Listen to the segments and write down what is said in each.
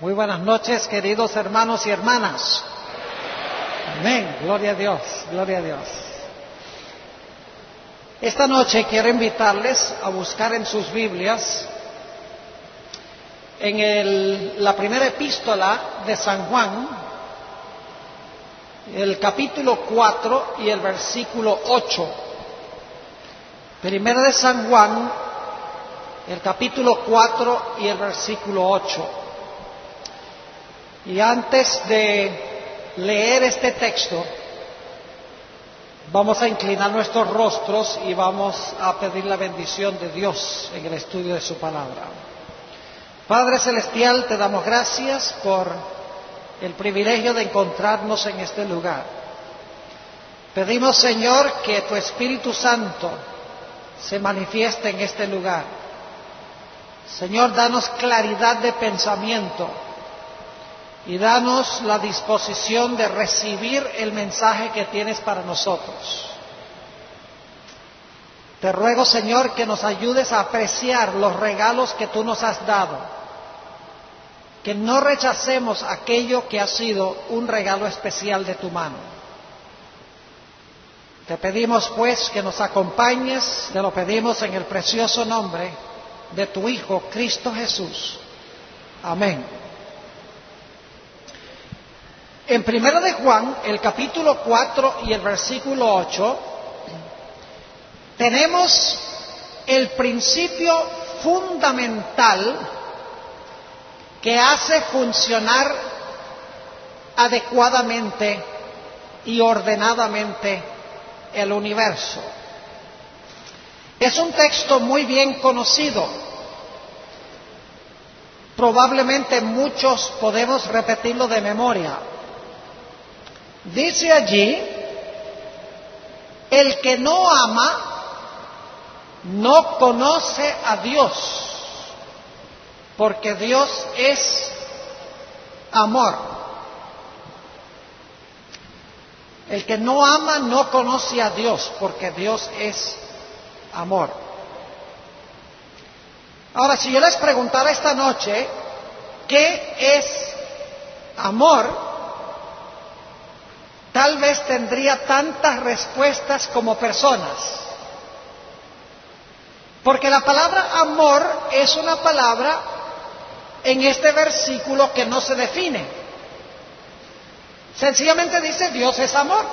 Muy buenas noches, queridos hermanos y hermanas. Amén. Gloria a Dios, gloria a Dios. Esta noche quiero invitarles a buscar en sus Biblias en la primera epístola de San Juan, el capítulo 4 y el versículo 8. Primera de San Juan, el capítulo 4 y el versículo 8. Y antes de leer este texto, vamos a inclinar nuestros rostros y vamos a pedir la bendición de Dios en el estudio de su palabra. Padre Celestial, te damos gracias por el privilegio de encontrarnos en este lugar. Pedimos, Señor, que tu Espíritu Santo se manifieste en este lugar. Señor, danos claridad de pensamiento y danos la disposición de recibir el mensaje que tienes para nosotros. Te ruego, Señor, que nos ayudes a apreciar los regalos que tú nos has dado, que no rechacemos aquello que ha sido un regalo especial de tu mano. Te pedimos, pues, que nos acompañes, te lo pedimos en el precioso nombre de tu Hijo, Cristo Jesús. Amén. En Primera de Juan, el capítulo 4 y el versículo 8, tenemos el principio fundamental que hace funcionar adecuadamente y ordenadamente el universo. Es un texto muy bien conocido. Probablemente muchos podemos repetirlo de memoria. Dice allí: el que no ama no conoce a Dios, porque Dios es amor. El que no ama no conoce a Dios, porque Dios es amor. Ahora, si yo les preguntara esta noche, ¿qué es amor?, tal vez tendría tantas respuestas como personas. Porque la palabra amor es una palabra en este versículo que no se define. Sencillamente dice Dios es amor.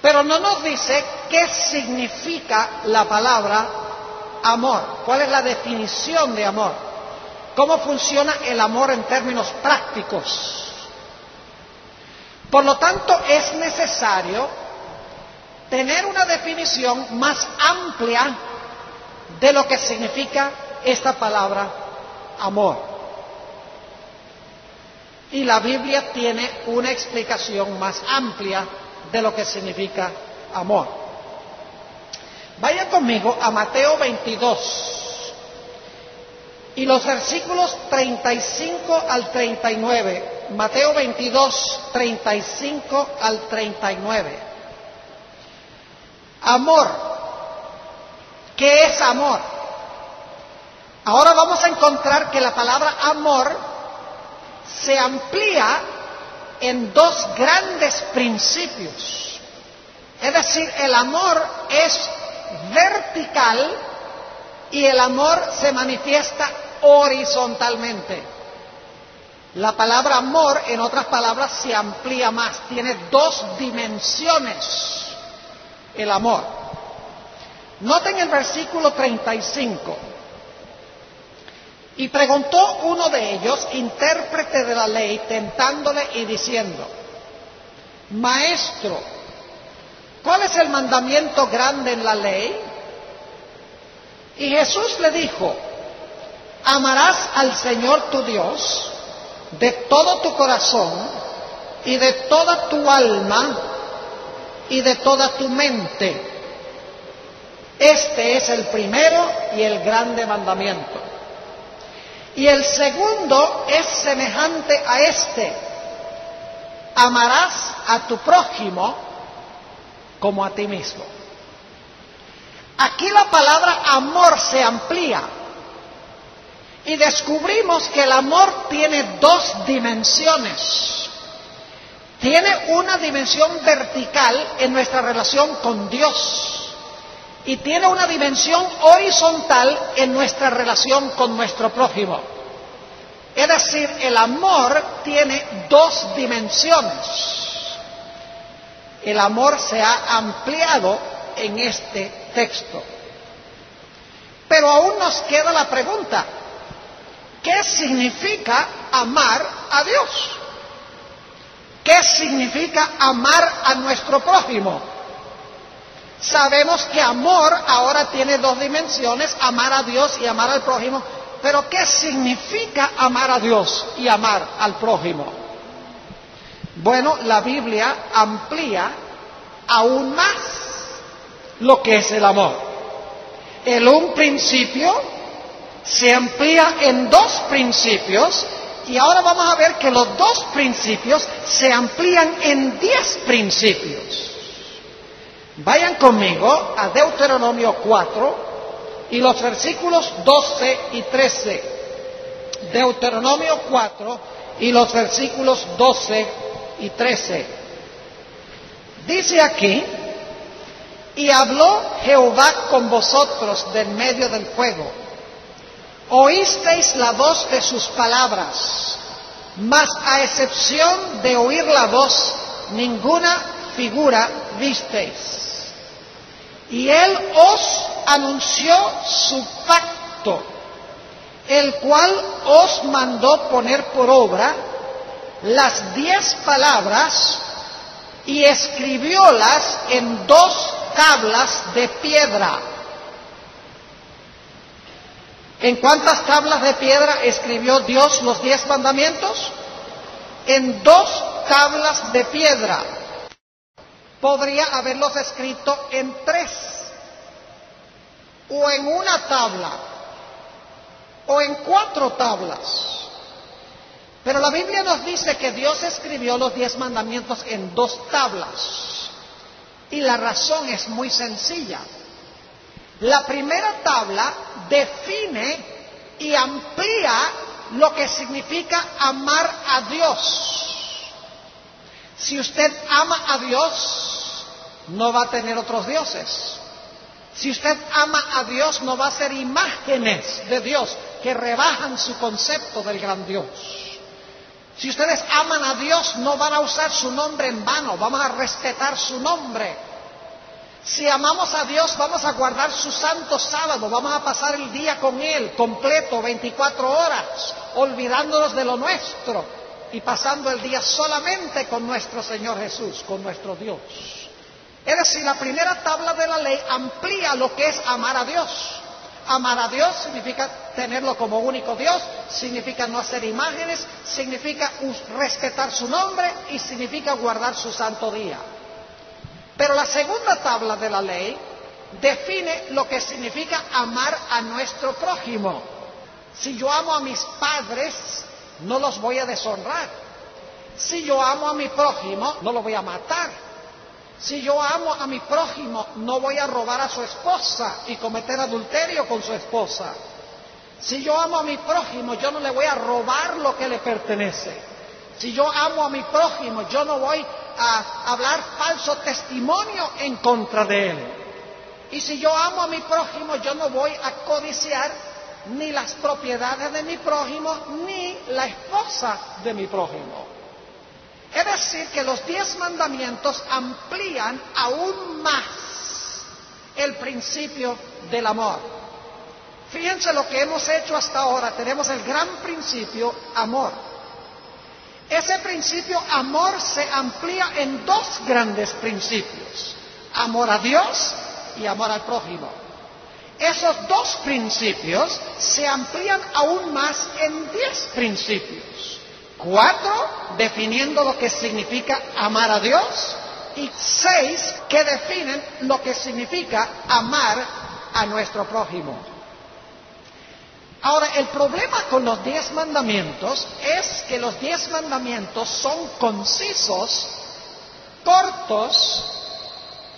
Pero no nos dice qué significa la palabra amor. ¿Cuál es la definición de amor? ¿Cómo funciona el amor en términos prácticos? Por lo tanto, es necesario tener una definición más amplia de lo que significa esta palabra amor. Y la Biblia tiene una explicación más amplia de lo que significa amor. Vaya conmigo a Mateo 22 y los versículos 35 al 39. Mateo 22, 35 al 39. Amor. ¿Qué es amor? Ahora vamos a encontrar que la palabra amor se amplía en dos grandes principios. Es decir, el amor es vertical y el amor se manifiesta horizontalmente. La palabra amor, en otras palabras, se amplía más. Tiene dos dimensiones el amor. Noten el versículo 35. Y preguntó uno de ellos, intérprete de la ley, tentándole y diciendo: Maestro, ¿cuál es el mandamiento grande en la ley? Y Jesús le dijo: amarás al Señor tu Dios de todo tu corazón y de toda tu alma y de toda tu mente. Este es el primero y el grande mandamiento. Y el segundo es semejante a este: amarás a tu prójimo como a ti mismo. Aquí la palabra amor se amplía Y descubrimos que el amor tiene dos dimensiones. Tiene una dimensión vertical en nuestra relación con Dios y tiene una dimensión horizontal en nuestra relación con nuestro prójimo. Es decir, el amor tiene dos dimensiones. El amor se ha ampliado en este texto. Pero aún nos queda la pregunta: ¿qué significa amar a Dios? ¿Qué significa amar a nuestro prójimo? Sabemos que amor ahora tiene dos dimensiones, amar a Dios y amar al prójimo, pero ¿qué significa amar a Dios y amar al prójimo? Bueno, la Biblia amplía aún más lo que es el amor. El un principio se amplía en dos principios y ahora vamos a ver que los dos principios se amplían en 10 principios. Vayan conmigo a Deuteronomio 4 y los versículos 12 y 13. Deuteronomio 4 y los versículos 12 y 13. Dice aquí: y habló Jehová con vosotros del medio del fuego. Oísteis la voz de sus palabras, mas a excepción de oír la voz, ninguna figura visteis. Y él os anunció su pacto, el cual os mandó poner por obra las 10 palabras y escribiólas en 2 tablas de piedra. ¿En cuántas tablas de piedra escribió Dios los 10 mandamientos? En 2 tablas de piedra. Podría haberlos escrito en 3, o en una tabla, o en 4 tablas. Pero la Biblia nos dice que Dios escribió los 10 mandamientos en 2 tablas. Y la razón es muy sencilla. La primera tabla define y amplía lo que significa amar a Dios. Si usted ama a Dios, no va a tener otros dioses. Si usted ama a Dios, no va a hacer imágenes de Dios que rebajan su concepto del gran Dios. Si ustedes aman a Dios, no van a usar su nombre en vano, vamos a respetar su nombre. Si amamos a Dios, vamos a guardar su santo sábado, vamos a pasar el día con Él, completo, 24 horas, olvidándonos de lo nuestro y pasando el día solamente con nuestro Señor Jesús, con nuestro Dios. Es decir, la primera tabla de la ley amplía lo que es amar a Dios. Amar a Dios significa tenerlo como único Dios, significa no hacer imágenes, significa respetar su nombre y significa guardar su santo día. Pero la segunda tabla de la ley define lo que significa amar a nuestro prójimo. Si yo amo a mis padres, no los voy a deshonrar. Si yo amo a mi prójimo, no lo voy a matar. Si yo amo a mi prójimo, no voy a robar a su esposa y cometer adulterio con su esposa. Si yo amo a mi prójimo, yo no le voy a robar lo que le pertenece. Si yo amo a mi prójimo, yo no voy a hablar falso testimonio en contra de él. Y si yo amo a mi prójimo, yo no voy a codiciar ni las propiedades de mi prójimo, ni la esposa de mi prójimo. Es decir, que los 10 mandamientos amplían aún más el principio del amor. Fíjense lo que hemos hecho hasta ahora. Tenemos el gran principio, amor. Ese principio, amor, se amplía en 2 grandes principios: amor a Dios y amor al prójimo. Esos 2 principios se amplían aún más en 10 principios. 4 definiendo lo que significa amar a Dios y 6 que definen lo que significa amar a nuestro prójimo. Ahora, el problema con los 10 mandamientos es que los 10 mandamientos son concisos, cortos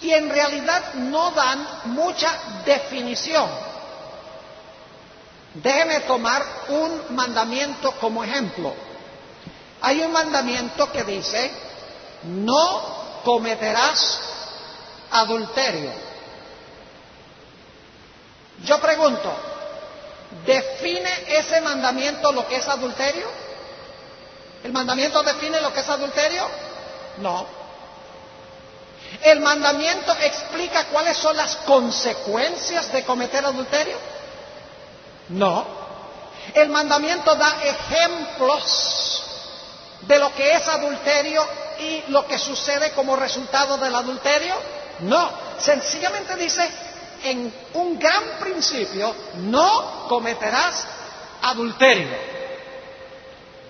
y en realidad no dan mucha definición. Déjeme tomar un mandamiento como ejemplo. Hay un mandamiento que dice, no cometerás adulterio. Yo pregunto, ¿define ese mandamiento lo que es adulterio? ¿El mandamiento define lo que es adulterio? No. ¿El mandamiento explica cuáles son las consecuencias de cometer adulterio? No. ¿El mandamiento da ejemplos de lo que es adulterio y lo que sucede como resultado del adulterio? No. Sencillamente dice, en un gran principio, no cometerás adulterio.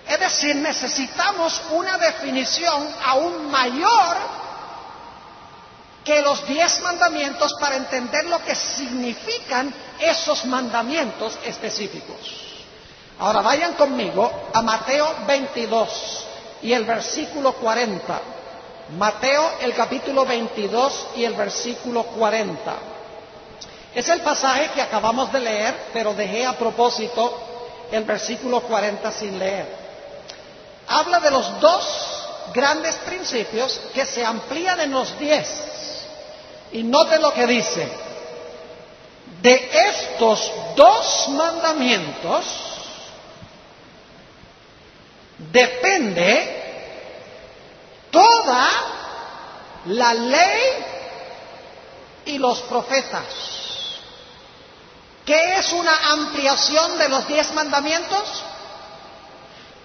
Es decir, necesitamos una definición aún mayor que los 10 mandamientos para entender lo que significan esos mandamientos específicos. Ahora vayan conmigo a Mateo 22 y el versículo 40. Mateo, el capítulo 22 y el versículo 40. Es el pasaje que acabamos de leer, pero dejé a propósito el versículo 40 sin leer. Habla de los 2 grandes principios que se amplían en los 10. Y noten lo que dice. De estos 2 mandamientos depende toda la ley y los profetas. ¿Qué es una ampliación de los 10 mandamientos?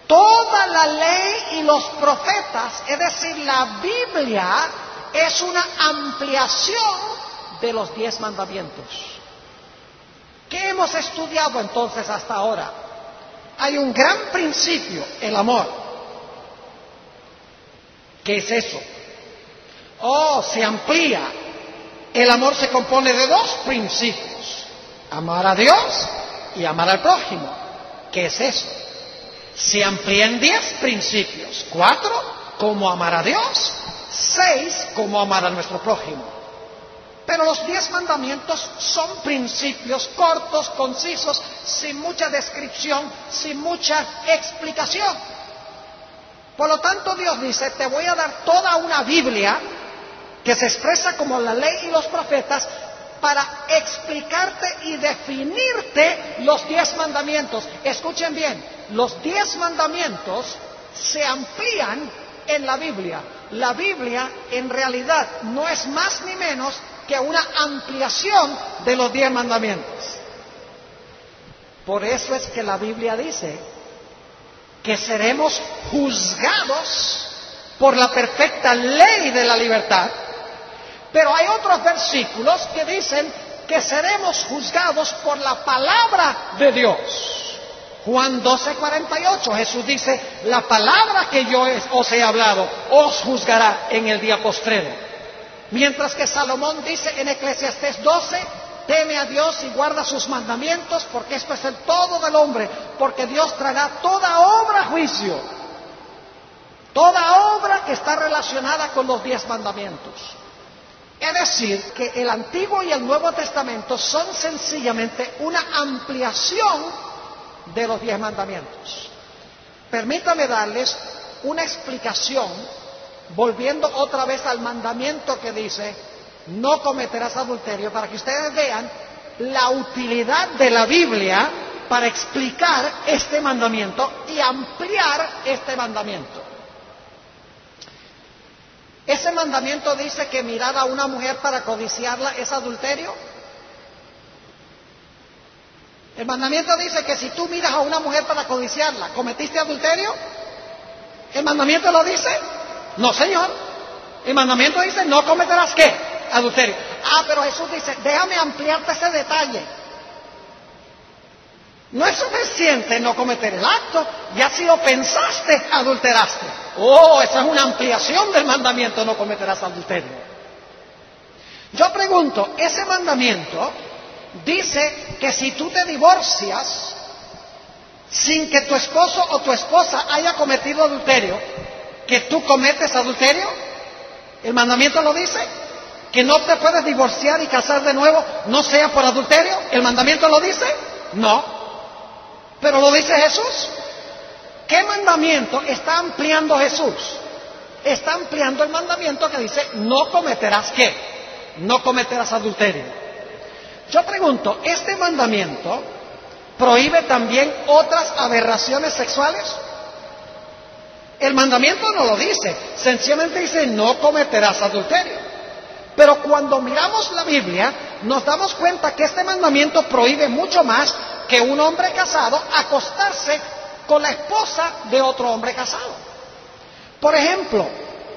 Toda la ley y los profetas, es decir, la Biblia es una ampliación de los 10 mandamientos. ¿Qué hemos estudiado entonces hasta ahora? Hay un gran principio, el amor. ¿Qué es eso? Se amplía. El amor se compone de 2 principios. Amar a Dios y amar al prójimo. ¿Qué es eso? Se amplía en 10 principios. 4, cómo amar a Dios. 6, cómo amar a nuestro prójimo. Pero los 10 mandamientos son principios cortos, concisos, sin mucha descripción, sin mucha explicación. Por lo tanto, Dios dice, te voy a dar toda una Biblia que se expresa como la ley y los profetas para explicarte y definirte los 10 mandamientos. Escuchen bien, los 10 mandamientos se amplían en la Biblia. La Biblia en realidad no es más ni menos que una ampliación de los 10 mandamientos. Por eso es que la Biblia dice que seremos juzgados por la perfecta ley de la libertad, pero hay otros versículos que dicen que seremos juzgados por la palabra de Dios. Juan 12:48, Jesús dice, la palabra que yo os he hablado os juzgará en el día postrero. Mientras que Salomón dice en Eclesiastés 12, teme a Dios y guarda sus mandamientos, porque esto es el todo del hombre, porque Dios traerá toda obra a juicio. Toda obra que está relacionada con los 10 mandamientos. Es decir, que el Antiguo y el Nuevo Testamento son sencillamente una ampliación de los 10 mandamientos. Permítame darles una explicación, volviendo otra vez al mandamiento que dice, no cometerás adulterio, para que ustedes vean la utilidad de la Biblia para explicar este mandamiento y ampliar este mandamiento. ¿Ese mandamiento dice que mirar a una mujer para codiciarla es adulterio? El mandamiento dice que si tú miras a una mujer para codiciarla, ¿cometiste adulterio? ¿El mandamiento lo dice? No, Señor. El mandamiento dice, no cometerás ¿qué? Adulterio. Pero Jesús dice, déjame ampliarte ese detalle. No es suficiente no cometer el acto, ya si lo pensaste, adulteraste. Esa es una ampliación del mandamiento, no cometerás adulterio. Yo pregunto, ese mandamiento dice que si tú te divorcias sin que tu esposo o tu esposa haya cometido adulterio, que tú cometes adulterio. ¿El mandamiento lo dice? ¿Que no te puedes divorciar y casar de nuevo, no sea por adulterio? ¿El mandamiento lo dice? No. Pero lo dice Jesús. ¿Qué mandamiento está ampliando Jesús? Está ampliando el mandamiento que dice, no cometerás ¿qué? No cometerás adulterio. Yo pregunto, ¿este mandamiento prohíbe también otras aberraciones sexuales? El mandamiento no lo dice, sencillamente dice, no cometerás adulterio. Pero cuando miramos la Biblia, nos damos cuenta que este mandamiento prohíbe mucho más que un hombre casado acostarse con la esposa de otro hombre casado. Por ejemplo,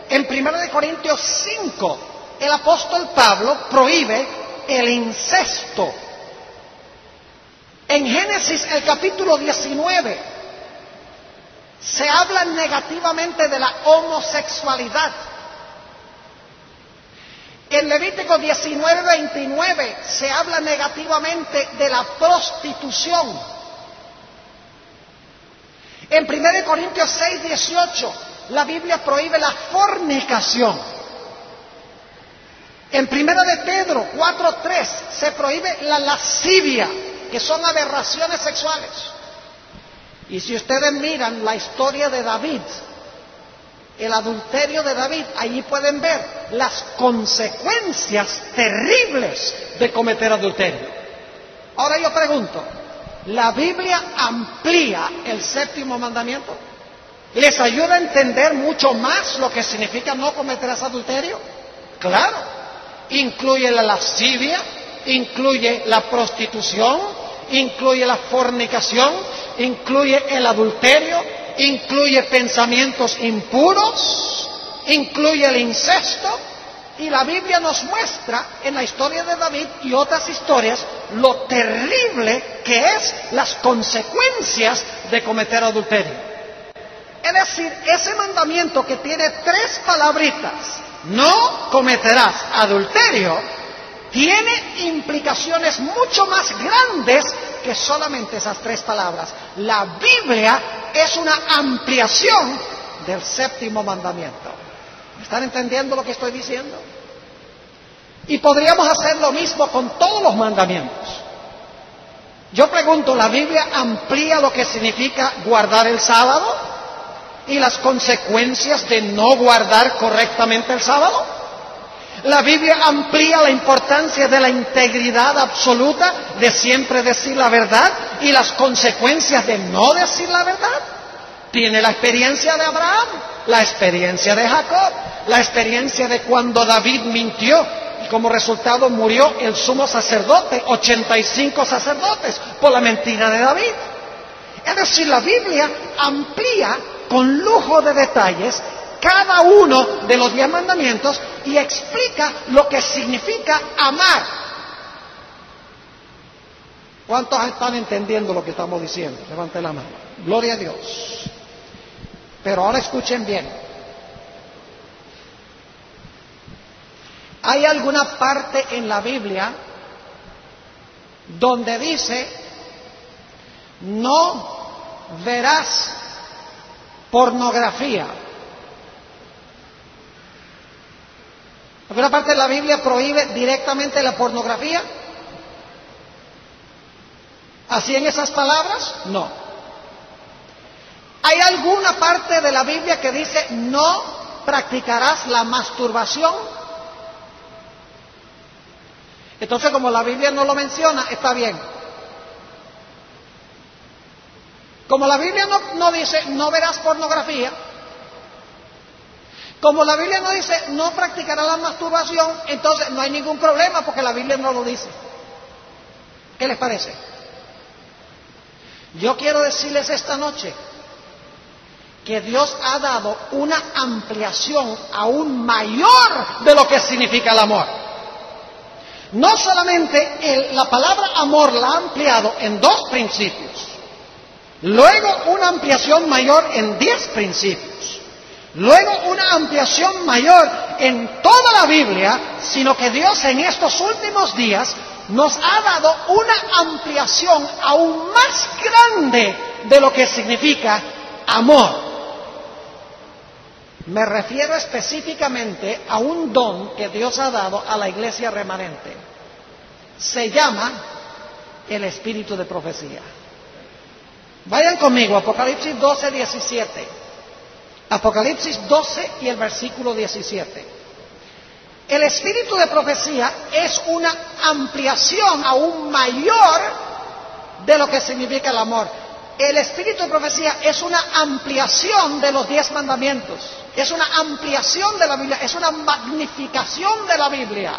en 1 Corintios 5, el apóstol Pablo prohíbe el incesto. En Génesis, el capítulo 19, se habla negativamente de la homosexualidad. En Levítico 19:29 se habla negativamente de la prostitución. En 1 Corintios 6:18 la Biblia prohíbe la fornicación. En 1 de Pedro 4:3 se prohíbe la lascivia, que son aberraciones sexuales. Y si ustedes miran la historia de David, el adulterio de David, allí pueden ver las consecuencias terribles de cometer adulterio. Ahora yo pregunto, ¿la Biblia amplía el séptimo mandamiento? ¿Les ayuda a entender mucho más lo que significa no cometerás adulterio? Claro, incluye la lascivia, incluye la prostitución, incluye la fornicación, incluye el adulterio, incluye pensamientos impuros, incluye el incesto, y la Biblia nos muestra en la historia de David y otras historias lo terrible que es las consecuencias de cometer adulterio. Es decir, ese mandamiento que tiene 3 palabritas, no cometerás adulterio, tiene implicaciones mucho más grandes que solamente esas 3 palabras. La Biblia es una ampliación del séptimo mandamiento. ¿Están entendiendo lo que estoy diciendo? Y podríamos hacer lo mismo con todos los mandamientos. Yo pregunto, ¿la Biblia amplía lo que significa guardar el sábado y las consecuencias de no guardar correctamente el sábado? La Biblia amplía la importancia de la integridad absoluta, de siempre decir la verdad, y las consecuencias de no decir la verdad. Tiene la experiencia de Abraham, la experiencia de Jacob, la experiencia de cuando David mintió y como resultado murió el sumo sacerdote, 85 sacerdotes, por la mentira de David. Es decir, la Biblia amplía con lujo de detalles cada uno de los 10 mandamientos y explica lo que significa amar. ¿Cuántos están entendiendo lo que estamos diciendo? Levanten la mano. Gloria a Dios. Pero ahora escuchen bien. ¿Hay alguna parte en la Biblia donde dice no verás pornografía? ¿Alguna parte de la Biblia prohíbe directamente la pornografía? ¿Así en esas palabras? No. ¿Hay alguna parte de la Biblia que dice no practicarás la masturbación? Entonces, como la Biblia no lo menciona, está bien. Como la Biblia no dice no verás pornografía, como la Biblia no dice no practicarás la masturbación, entonces no hay ningún problema porque la Biblia no lo dice. ¿Qué les parece? Yo quiero decirles esta noche que Dios ha dado una ampliación aún mayor de lo que significa el amor. No solamente la palabra amor la ha ampliado en 2 principios, luego una ampliación mayor en 10 principios, luego una ampliación mayor en toda la Biblia, sino que Dios en estos últimos días nos ha dado una ampliación aún más grande de lo que significa amor. Me refiero específicamente a un don que Dios ha dado a la iglesia remanente. Se llama el espíritu de profecía. Vayan conmigo, Apocalipsis 12, 17. Apocalipsis 12 y el versículo 17. El espíritu de profecía es una ampliación aún mayor de lo que significa el amor. El espíritu de profecía es una ampliación de los 10 mandamientos. Es una ampliación de la Biblia, es una magnificación de la Biblia.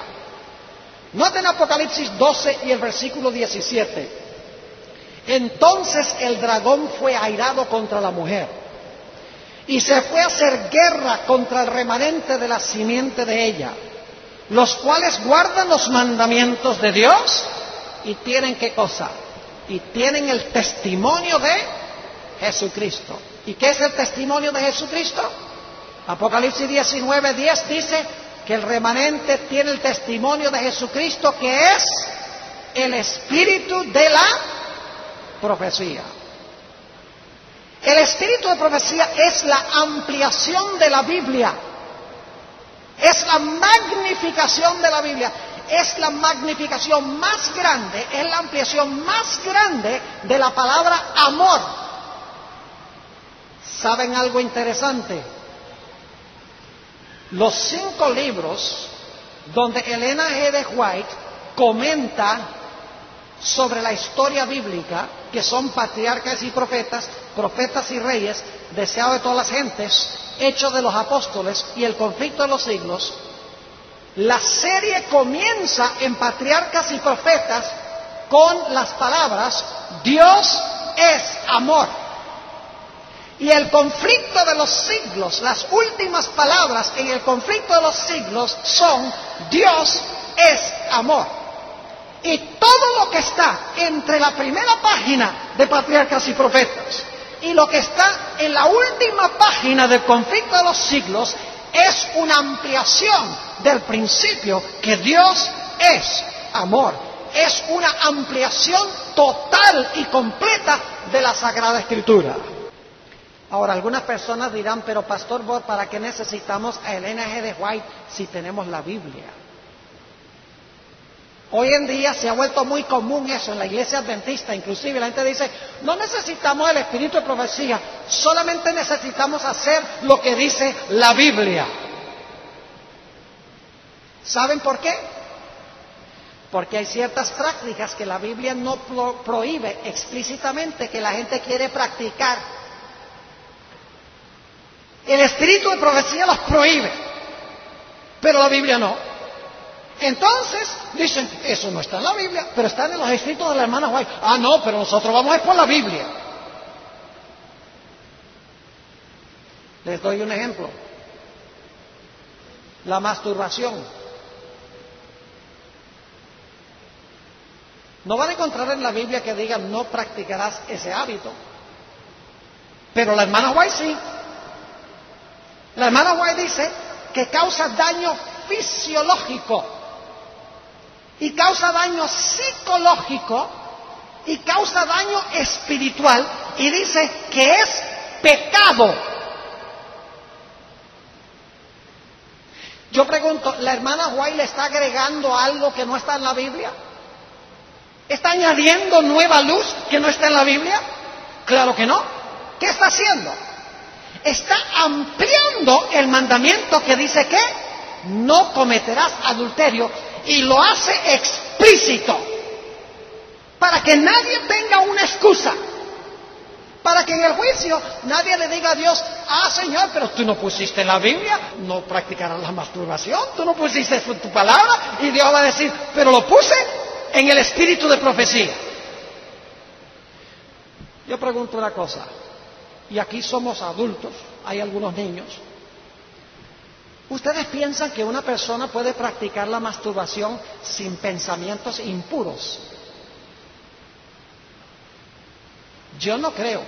Noten Apocalipsis 12 y el versículo 17. Entonces el dragón fue airado contra la mujer y se fue a hacer guerra contra el remanente de la simiente de ella, los cuales guardan los mandamientos de Dios y tienen ¿qué cosa? Y tienen el testimonio de Jesucristo. ¿Y qué es el testimonio de Jesucristo? Apocalipsis 19:10 dice que el remanente tiene el testimonio de Jesucristo, que es el espíritu de la profecía. El espíritu de profecía es la ampliación de la Biblia, es la magnificación de la Biblia, es la magnificación más grande, es la ampliación más grande de la palabra amor. ¿Saben algo interesante? Los 5 libros donde Elena G. de White comenta sobre la historia bíblica, que son patriarcas y profetas, profetas y reyes, deseado de todas las gentes, hechos de los apóstoles y el conflicto de los siglos, la serie comienza en patriarcas y profetas con las palabras Dios es amor. Y el conflicto de los siglos, las últimas palabras en el conflicto de los siglos son Dios es amor. Y todo lo que está entre la primera página de Patriarcas y Profetas y lo que está en la última página del conflicto de los siglos es una ampliación del principio que Dios es amor. Es una ampliación total y completa de la Sagrada Escritura. Ahora, algunas personas dirán, pero Pastor Bob, ¿para qué necesitamos a Elena G. de White si tenemos la Biblia? Hoy en día se ha vuelto muy común eso en la iglesia adventista, inclusive la gente dice, no necesitamos el espíritu de profecía, solamente necesitamos hacer lo que dice la Biblia. ¿Saben por qué? Porque hay ciertas prácticas que la Biblia no prohíbe explícitamente, que la gente quiere practicar. El espíritu de profecía las prohíbe, pero la Biblia no. Entonces dicen, eso no está en la Biblia, pero está en los escritos de la hermana White. Ah, no, pero nosotros vamos a ir por la Biblia. Les doy un ejemplo. La masturbación. No van a encontrar en la Biblia que diga no practicarás ese hábito. Pero la hermana White sí. La hermana White dice que causa daño fisiológico y causa daño psicológico y causa daño espiritual, y dice que es pecado. Yo pregunto, ¿la hermana White le está agregando algo que no está en la Biblia? ¿Está añadiendo nueva luz que no está en la Biblia? Claro que no. ¿Qué está haciendo? Está ampliando el mandamiento que dice que no cometerás adulterio, y lo hace explícito para que nadie tenga una excusa, para que en el juicio nadie le diga a Dios, ah, Señor, pero tú no pusiste en la Biblia, no practicarás la masturbación, tú no pusiste en tu palabra, y Dios va a decir, pero lo puse en el espíritu de profecía. Yo pregunto una cosa, y aquí somos adultos, hay algunos niños. ¿Ustedes piensan que una persona puede practicar la masturbación sin pensamientos impuros? Yo no creo.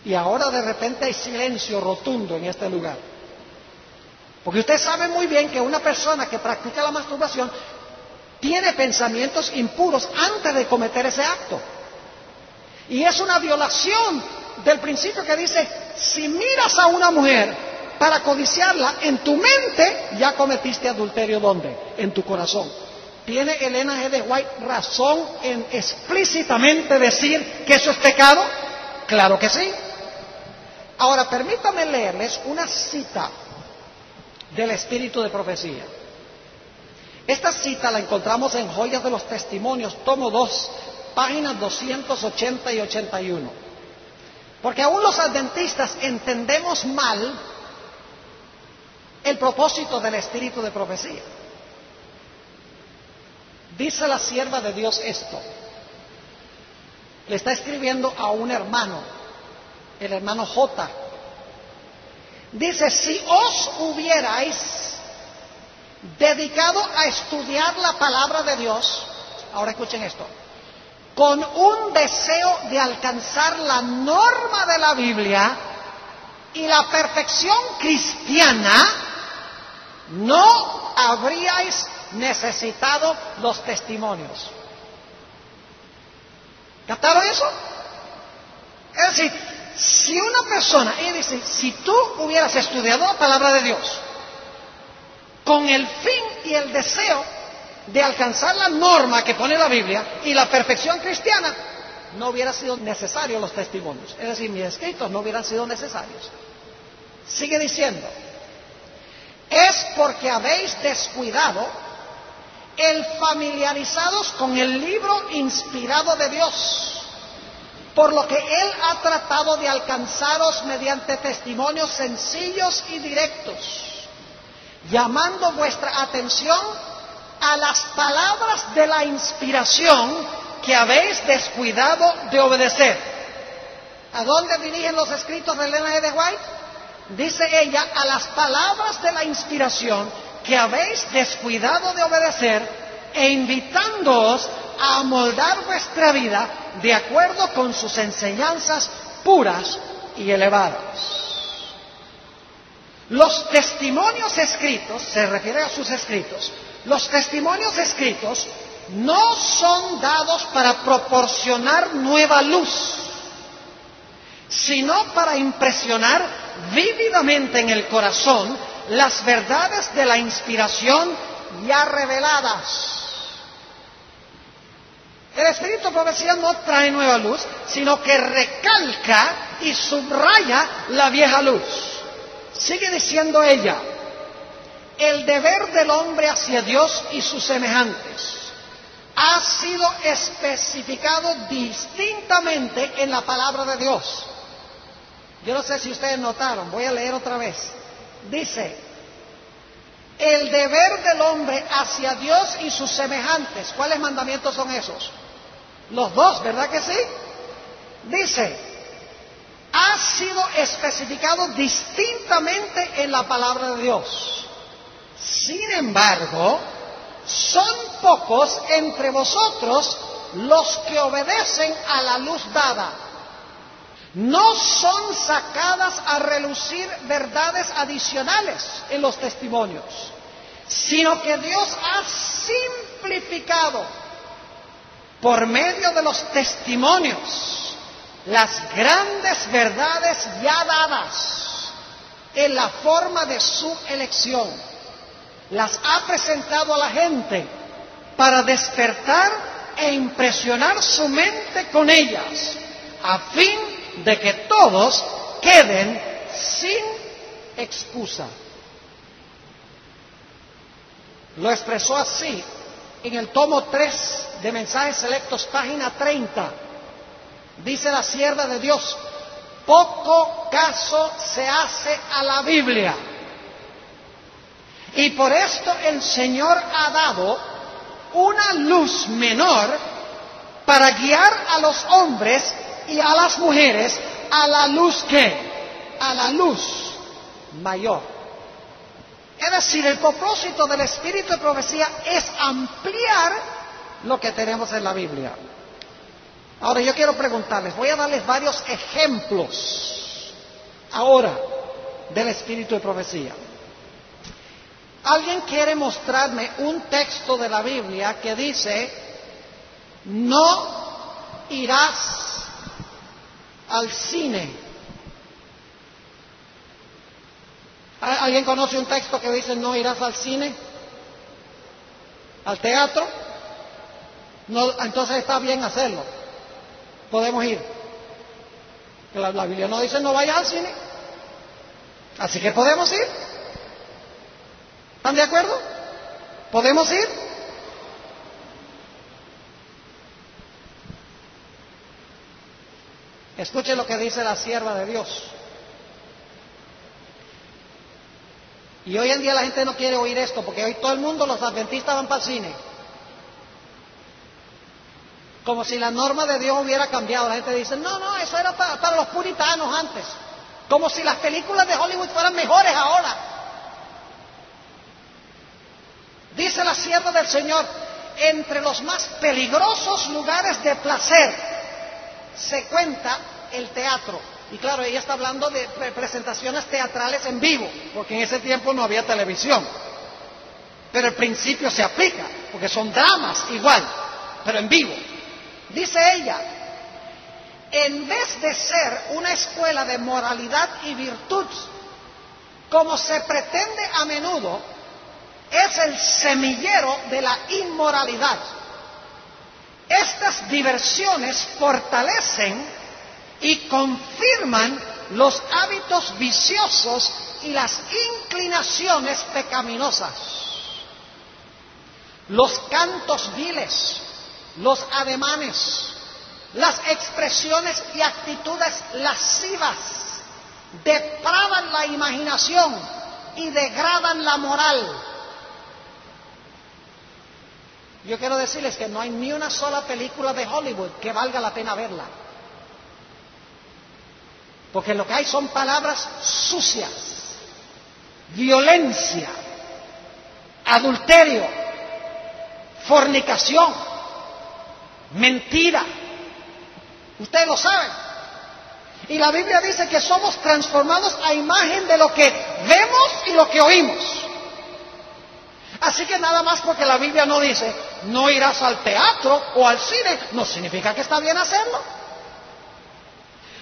Y ahora de repente hay silencio rotundo en este lugar. Porque usted sabe muy bien que una persona que practica la masturbación tiene pensamientos impuros antes de cometer ese acto. Y es una violación del principio que dice, si miras a una mujer para codiciarla, en tu mente ya cometiste adulterio. ¿Dónde? En tu corazón. ¿Tiene Elena G. de White razón en explícitamente decir que eso es pecado? Claro que sí. Ahora, permítame leerles una cita del Espíritu de Profecía. Esta cita la encontramos en Joyas de los Testimonios, tomo 2, páginas 280 y 81. Porque aún los adventistas entendemos mal el propósito del Espíritu de Profecía. Dice la sierva de Dios esto. Le está escribiendo a un hermano, el hermano J. Dice, si os hubierais dedicado a estudiar la palabra de Dios, ahora escuchen esto, con un deseo de alcanzar la norma de la Biblia y la perfección cristiana, no habríais necesitado los testimonios. ¿Captaron eso? Es decir, si una persona, ella dice, si tú hubieras estudiado la palabra de Dios con el fin y el deseo de alcanzar la norma que pone la Biblia y la perfección cristiana, no hubiera sido necesario los testimonios. Es decir, mis escritos no hubieran sido necesarios. Sigue diciendo, es porque habéis descuidado el familiarizados con el libro inspirado de Dios, por lo que Él ha tratado de alcanzaros mediante testimonios sencillos y directos, llamando vuestra atención a las palabras de la inspiración que habéis descuidado de obedecer. ¿A dónde dirigen los escritos de Elena G. de White? Dice ella, a las palabras de la inspiración que habéis descuidado de obedecer e invitándoos a amoldar vuestra vida de acuerdo con sus enseñanzas puras y elevadas. Los testimonios escritos, se refiere a sus escritos, los testimonios escritos no son dados para proporcionar nueva luz, sino para impresionar vívidamente en el corazón las verdades de la inspiración ya reveladas. El Espíritu de Profecía no trae nueva luz, sino que recalca y subraya la vieja luz. Sigue diciendo ella, el deber del hombre hacia Dios y sus semejantes ha sido especificado distintamente en la palabra de Dios. Yo no sé si ustedes notaron, voy a leer otra vez. Dice, el deber del hombre hacia Dios y sus semejantes. ¿Cuáles mandamientos son esos? Los dos, ¿verdad que sí? Dice, ha sido especificado distintamente en la palabra de Dios. Sin embargo, son pocos entre vosotros los que obedecen a la luz dada. No son sacadas a relucir verdades adicionales en los testimonios, sino que Dios ha simplificado por medio de los testimonios las grandes verdades ya dadas en la forma de su elección. Las ha presentado a la gente para despertar e impresionar su mente con ellas, a fin de que todos queden sin excusa. Lo expresó así en el tomo 3 de Mensajes Selectos, página 30. Dice la sierva de Dios, poco caso se hace a la Biblia. Y por esto el Señor ha dado una luz menor para guiar a los hombres y a las mujeres a la luz ¿qué? A la luz mayor. Es decir, el propósito del Espíritu de Profecía es ampliar lo que tenemos en la Biblia. Ahora yo quiero preguntarles, voy a darles varios ejemplos ahora del Espíritu de Profecía. ¿Alguien quiere mostrarme un texto de la Biblia que dice, no irás al cine? ¿Alguien conoce un texto que dice, no irás al cine? al teatro, no, entonces está bien hacerlo. Podemos ir. La Biblia no dice no vayas al cine. Así que podemos ir. ¿Están de acuerdo? ¿Podemos ir? Escuche lo que dice la sierva de Dios. Y hoy en día la gente no quiere oír esto, porque hoy todo el mundo, los adventistas, van para el cine. Como si la norma de Dios hubiera cambiado. La gente dice, no, eso era para los puritanos antes. Como si las películas de Hollywood fueran mejores ahora. Dice la sierva del Señor, entre los más peligrosos lugares de placer se cuenta el teatro. Y claro, ella está hablando de presentaciones teatrales en vivo, porque en ese tiempo no había televisión. Pero el principio se aplica, porque son dramas igual, pero en vivo. Dice ella, en vez de ser una escuela de moralidad y virtud, como se pretende a menudo, es el semillero de la inmoralidad. Estas diversiones fortalecen y confirman los hábitos viciosos y las inclinaciones pecaminosas. Los cantos viles, los ademanes, las expresiones y actitudes lascivas depravan la imaginación y degradan la moral. Yo quiero decirles que no hay ni una sola película de Hollywood que valga la pena verla. Porque lo que hay son palabras sucias, violencia, adulterio, fornicación, mentira. Ustedes lo saben. Y la Biblia dice que somos transformados a imagen de lo que vemos y lo que oímos. Así que nada más porque la Biblia no dice no irás al teatro o al cine, no significa que está bien hacerlo.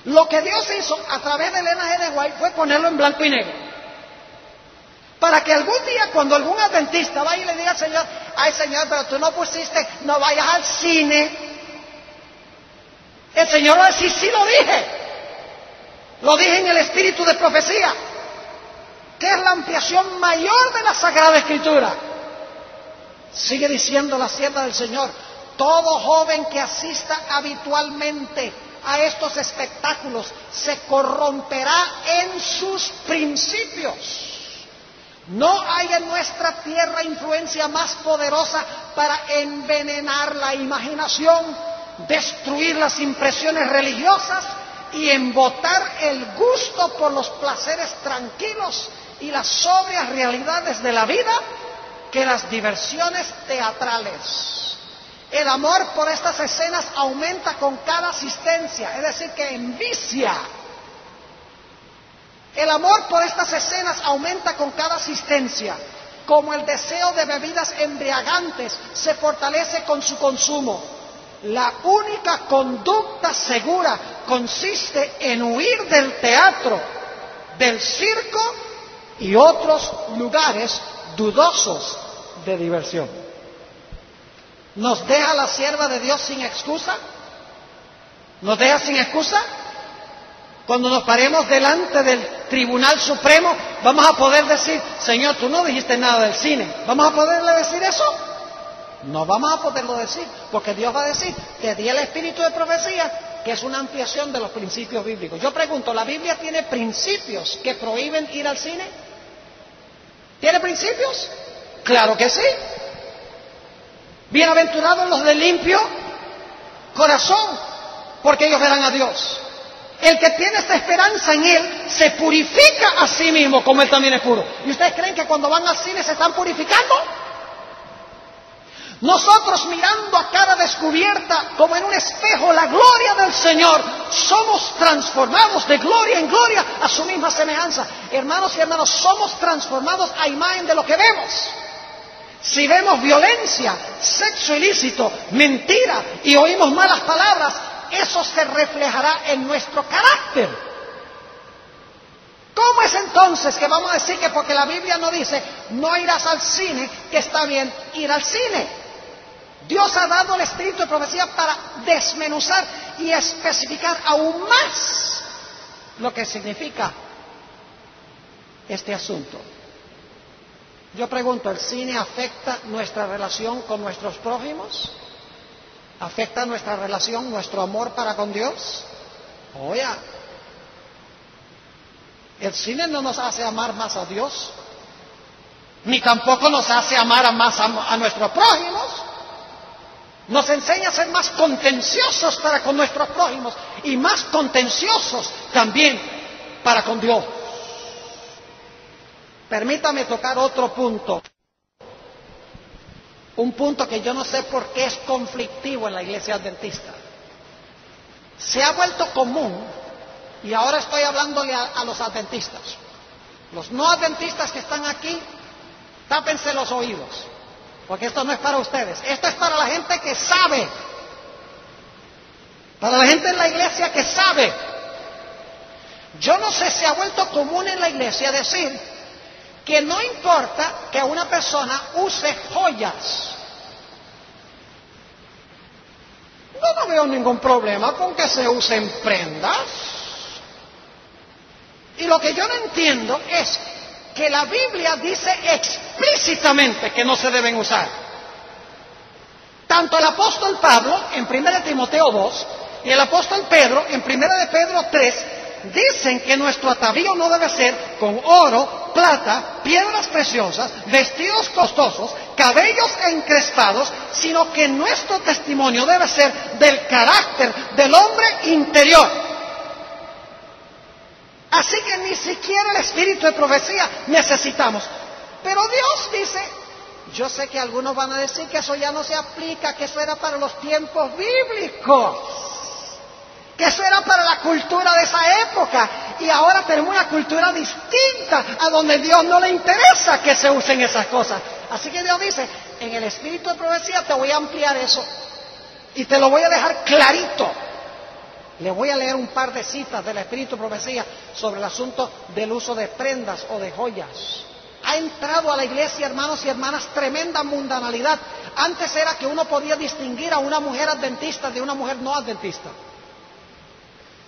Lo que Dios hizo a través de Elena G. de White fue ponerlo en blanco y negro. Para que algún día, cuando algún adventista vaya y le diga al Señor, ay Señor, pero tú no pusiste, no vayas al cine. El Señor va a decir, sí lo dije. Lo dije en el espíritu de profecía, que es la ampliación mayor de la Sagrada Escritura. Sigue diciendo la sierva del Señor, todo joven que asista habitualmente a estos espectáculos se corromperá en sus principios. No hay en nuestra tierra influencia más poderosa para envenenar la imaginación, destruir las impresiones religiosas y embotar el gusto por los placeres tranquilos y las sobrias realidades de la vida que las diversiones teatrales. El amor por estas escenas aumenta con cada asistencia, es decir, que envicia. El amor por estas escenas aumenta con cada asistencia, como el deseo de bebidas embriagantes se fortalece con su consumo. La única conducta segura consiste en huir del teatro, del circo y otros lugares dudosos de diversión. ¿Nos deja la sierva de Dios sin excusa? ¿Nos deja sin excusa? Cuando nos paremos delante del Tribunal Supremo, vamos a poder decir, Señor, tú no dijiste nada del cine. ¿Vamos a poderle decir eso? No vamos a poderlo decir, porque Dios va a decir, te di el espíritu de profecía, que es una ampliación de los principios bíblicos. Yo pregunto, ¿la Biblia tiene principios que prohíben ir al cine? ¿Tiene principios? Claro que sí. Bienaventurados los de limpio corazón, porque ellos verán a Dios. El que tiene esta esperanza en Él se purifica a sí mismo, como Él también es puro. ¿Y ustedes creen que cuando van al cine se están purificando? Nosotros, mirando a cara descubierta, como en un espejo, la gloria del Señor, somos transformados de gloria en gloria a su misma semejanza. Hermanos y hermanas, somos transformados a imagen de lo que vemos. Si vemos violencia, sexo ilícito, mentira y oímos malas palabras, eso se reflejará en nuestro carácter. ¿Cómo es entonces que vamos a decir que porque la Biblia no dice no irás al cine, que está bien ir al cine? Dios ha dado el espíritu de profecía para desmenuzar y especificar aún más lo que significa este asunto. Yo pregunto, ¿el cine afecta nuestra relación con nuestros prójimos? ¿Afecta nuestra relación, nuestro amor para con Dios? Oye, el cine no nos hace amar más a Dios, ni tampoco nos hace amar más a nuestros prójimos. Nos enseña a ser más contenciosos para con nuestros prójimos y más contenciosos también para con Dios. Permítame tocar otro punto. Un punto que yo no sé por qué es conflictivo en la iglesia adventista. Se ha vuelto común, y ahora estoy hablándole a los adventistas. Los no adventistas que están aquí, tápense los oídos, porque esto no es para ustedes. Esto es para la gente que sabe. Para la gente en la iglesia que sabe. Yo no sé si ha vuelto común en la iglesia decir que no importa que una persona use joyas. Yo no veo ningún problema con que se usen prendas. Y lo que yo no entiendo es que la Biblia dice explícitamente que no se deben usar. Tanto el apóstol Pablo en 1 Timoteo 2 y el apóstol Pedro en 1 de Pedro 3 dicen que nuestro atavío no debe ser con oro, plata, piedras preciosas, vestidos costosos, cabellos encrespados, sino que nuestro testimonio debe ser del carácter del hombre interior. Así que ni siquiera el espíritu de profecía necesitamos. Pero Dios dice, yo sé que algunos van a decir que eso ya no se aplica, que eso era para los tiempos bíblicos, que eso era para la cultura de esa época, y ahora tenemos una cultura distinta a donde Dios no le interesa que se usen esas cosas. Así que Dios dice, en el espíritu de profecía te voy a ampliar eso y te lo voy a dejar clarito. Le voy a leer un par de citas del espíritu de profecía sobre el asunto del uso de prendas o de joyas. Ha entrado a la iglesia, hermanos y hermanas, tremenda mundanalidad. Antes era que uno podía distinguir a una mujer adventista de una mujer no adventista.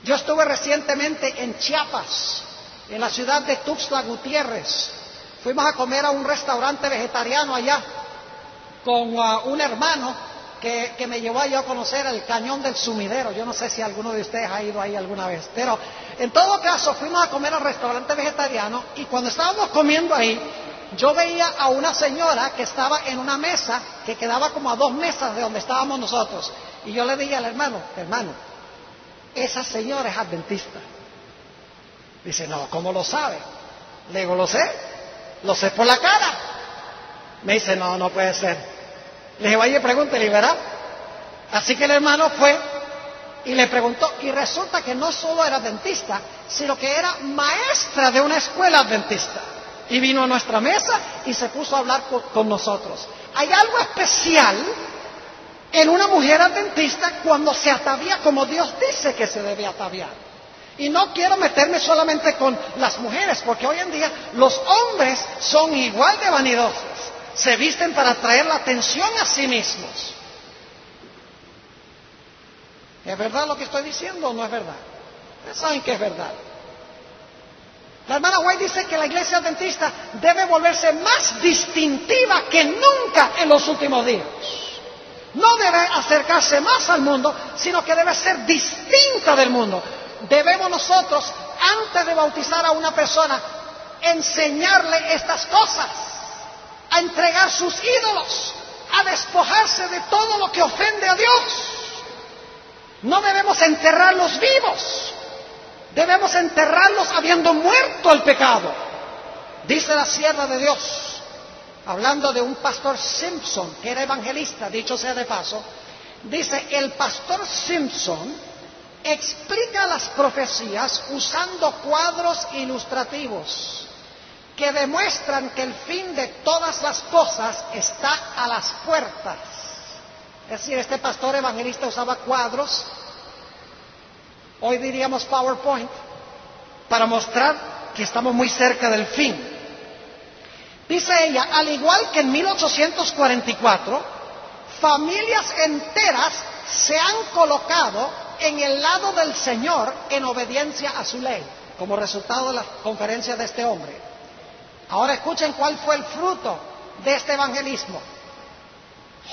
Yo estuve recientemente en Chiapas, en la ciudad de Tuxtla Gutiérrez. Fuimos a comer a un restaurante vegetariano allá con un hermano que me llevó a conocer el Cañón del Sumidero. Yo no sé si alguno de ustedes ha ido ahí alguna vez, pero en todo caso fuimos a comer al restaurante vegetariano y cuando estábamos comiendo ahí, yo veía a una señora que estaba en una mesa que quedaba como a 2 mesas de donde estábamos nosotros. Y yo le dije al hermano, esa señora es adventista. Dice, no, ¿cómo lo sabe? Le digo, lo sé por la cara. Me dice, no puede ser. Le dije, vaya, pregúntele, ¿verdad? Así que el hermano fue y le preguntó, y resulta que no solo era adventista, sino que era maestra de una escuela adventista. Y vino a nuestra mesa y se puso a hablar con nosotros. Hay algo especial en una mujer adventista cuando se atavía como Dios dice que se debe ataviar. Y no quiero meterme solamente con las mujeres, porque hoy en día los hombres son igual de vanidosos. Se visten para atraer la atención a sí mismos. ¿Es verdad lo que estoy diciendo o no es verdad? Ustedes saben que es verdad. La hermana White dice que la iglesia adventista debe volverse más distintiva que nunca en los últimos días. No debe acercarse más al mundo, sino que debe ser distinta del mundo. Debemos nosotros, antes de bautizar a una persona, enseñarle estas cosas, a entregar sus ídolos, a despojarse de todo lo que ofende a Dios. No debemos enterrarlos vivos, debemos enterrarlos habiendo muerto el pecado. Dice la sierva de Dios, hablando de un pastor Simpson, que era evangelista, dicho sea de paso, dice, el pastor Simpson explica las profecías usando cuadros ilustrativos que demuestran que el fin de todas las cosas está a las puertas. Es decir, este pastor evangelista usaba cuadros, hoy diríamos PowerPoint, para mostrar que estamos muy cerca del fin. Dice ella, al igual que en 1844, familias enteras se han colocado en el lado del Señor en obediencia a su ley, como resultado de la conferencia de este hombre. Ahora escuchen cuál fue el fruto de este evangelismo.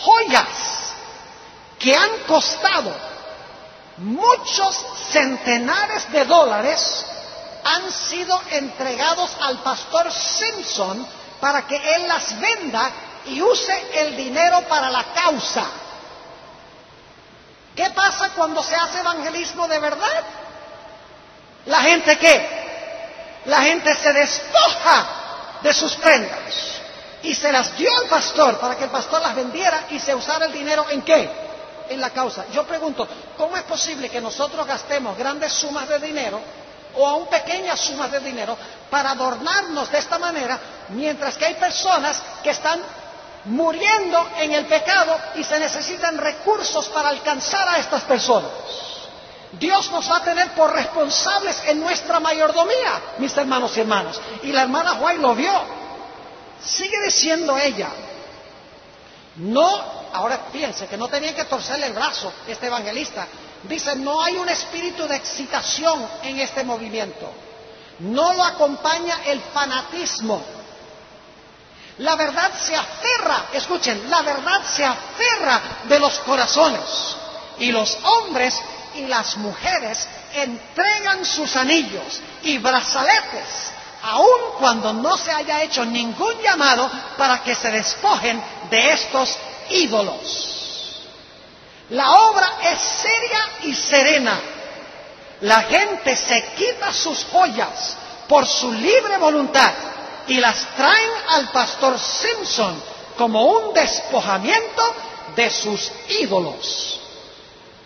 Joyas que han costado muchos centenares de dólares han sido entregados al pastor Simpson para que él las venda y use el dinero para la causa. ¿Qué pasa cuando se hace evangelismo de verdad? ¿La gente qué? La gente se despoja de sus prendas y se las dio al pastor para que el pastor las vendiera y se usara el dinero ¿en qué? En la causa. Yo pregunto, ¿cómo es posible que nosotros gastemos grandes sumas de dinero o aún pequeñas sumas de dinero para adornarnos de esta manera, mientras que hay personas que están muriendo en el pecado y se necesitan recursos para alcanzar a estas personas? Dios nos va a tener por responsables en nuestra mayordomía, mis hermanos y hermanas. Y la hermana White lo vio. Sigue diciendo ella, no, ahora piense que no tenía que torcerle el brazo este evangelista. Dice, no hay un espíritu de excitación en este movimiento. No lo acompaña el fanatismo. La verdad se aferra, escuchen, la verdad se aferra de los corazones. Y los hombres y las mujeres entregan sus anillos y brazaletes, aun cuando no se haya hecho ningún llamado para que se despojen de estos ídolos. La obra es seria y serena. La gente se quita sus joyas por su libre voluntad y las traen al pastor Simpson como un despojamiento de sus ídolos.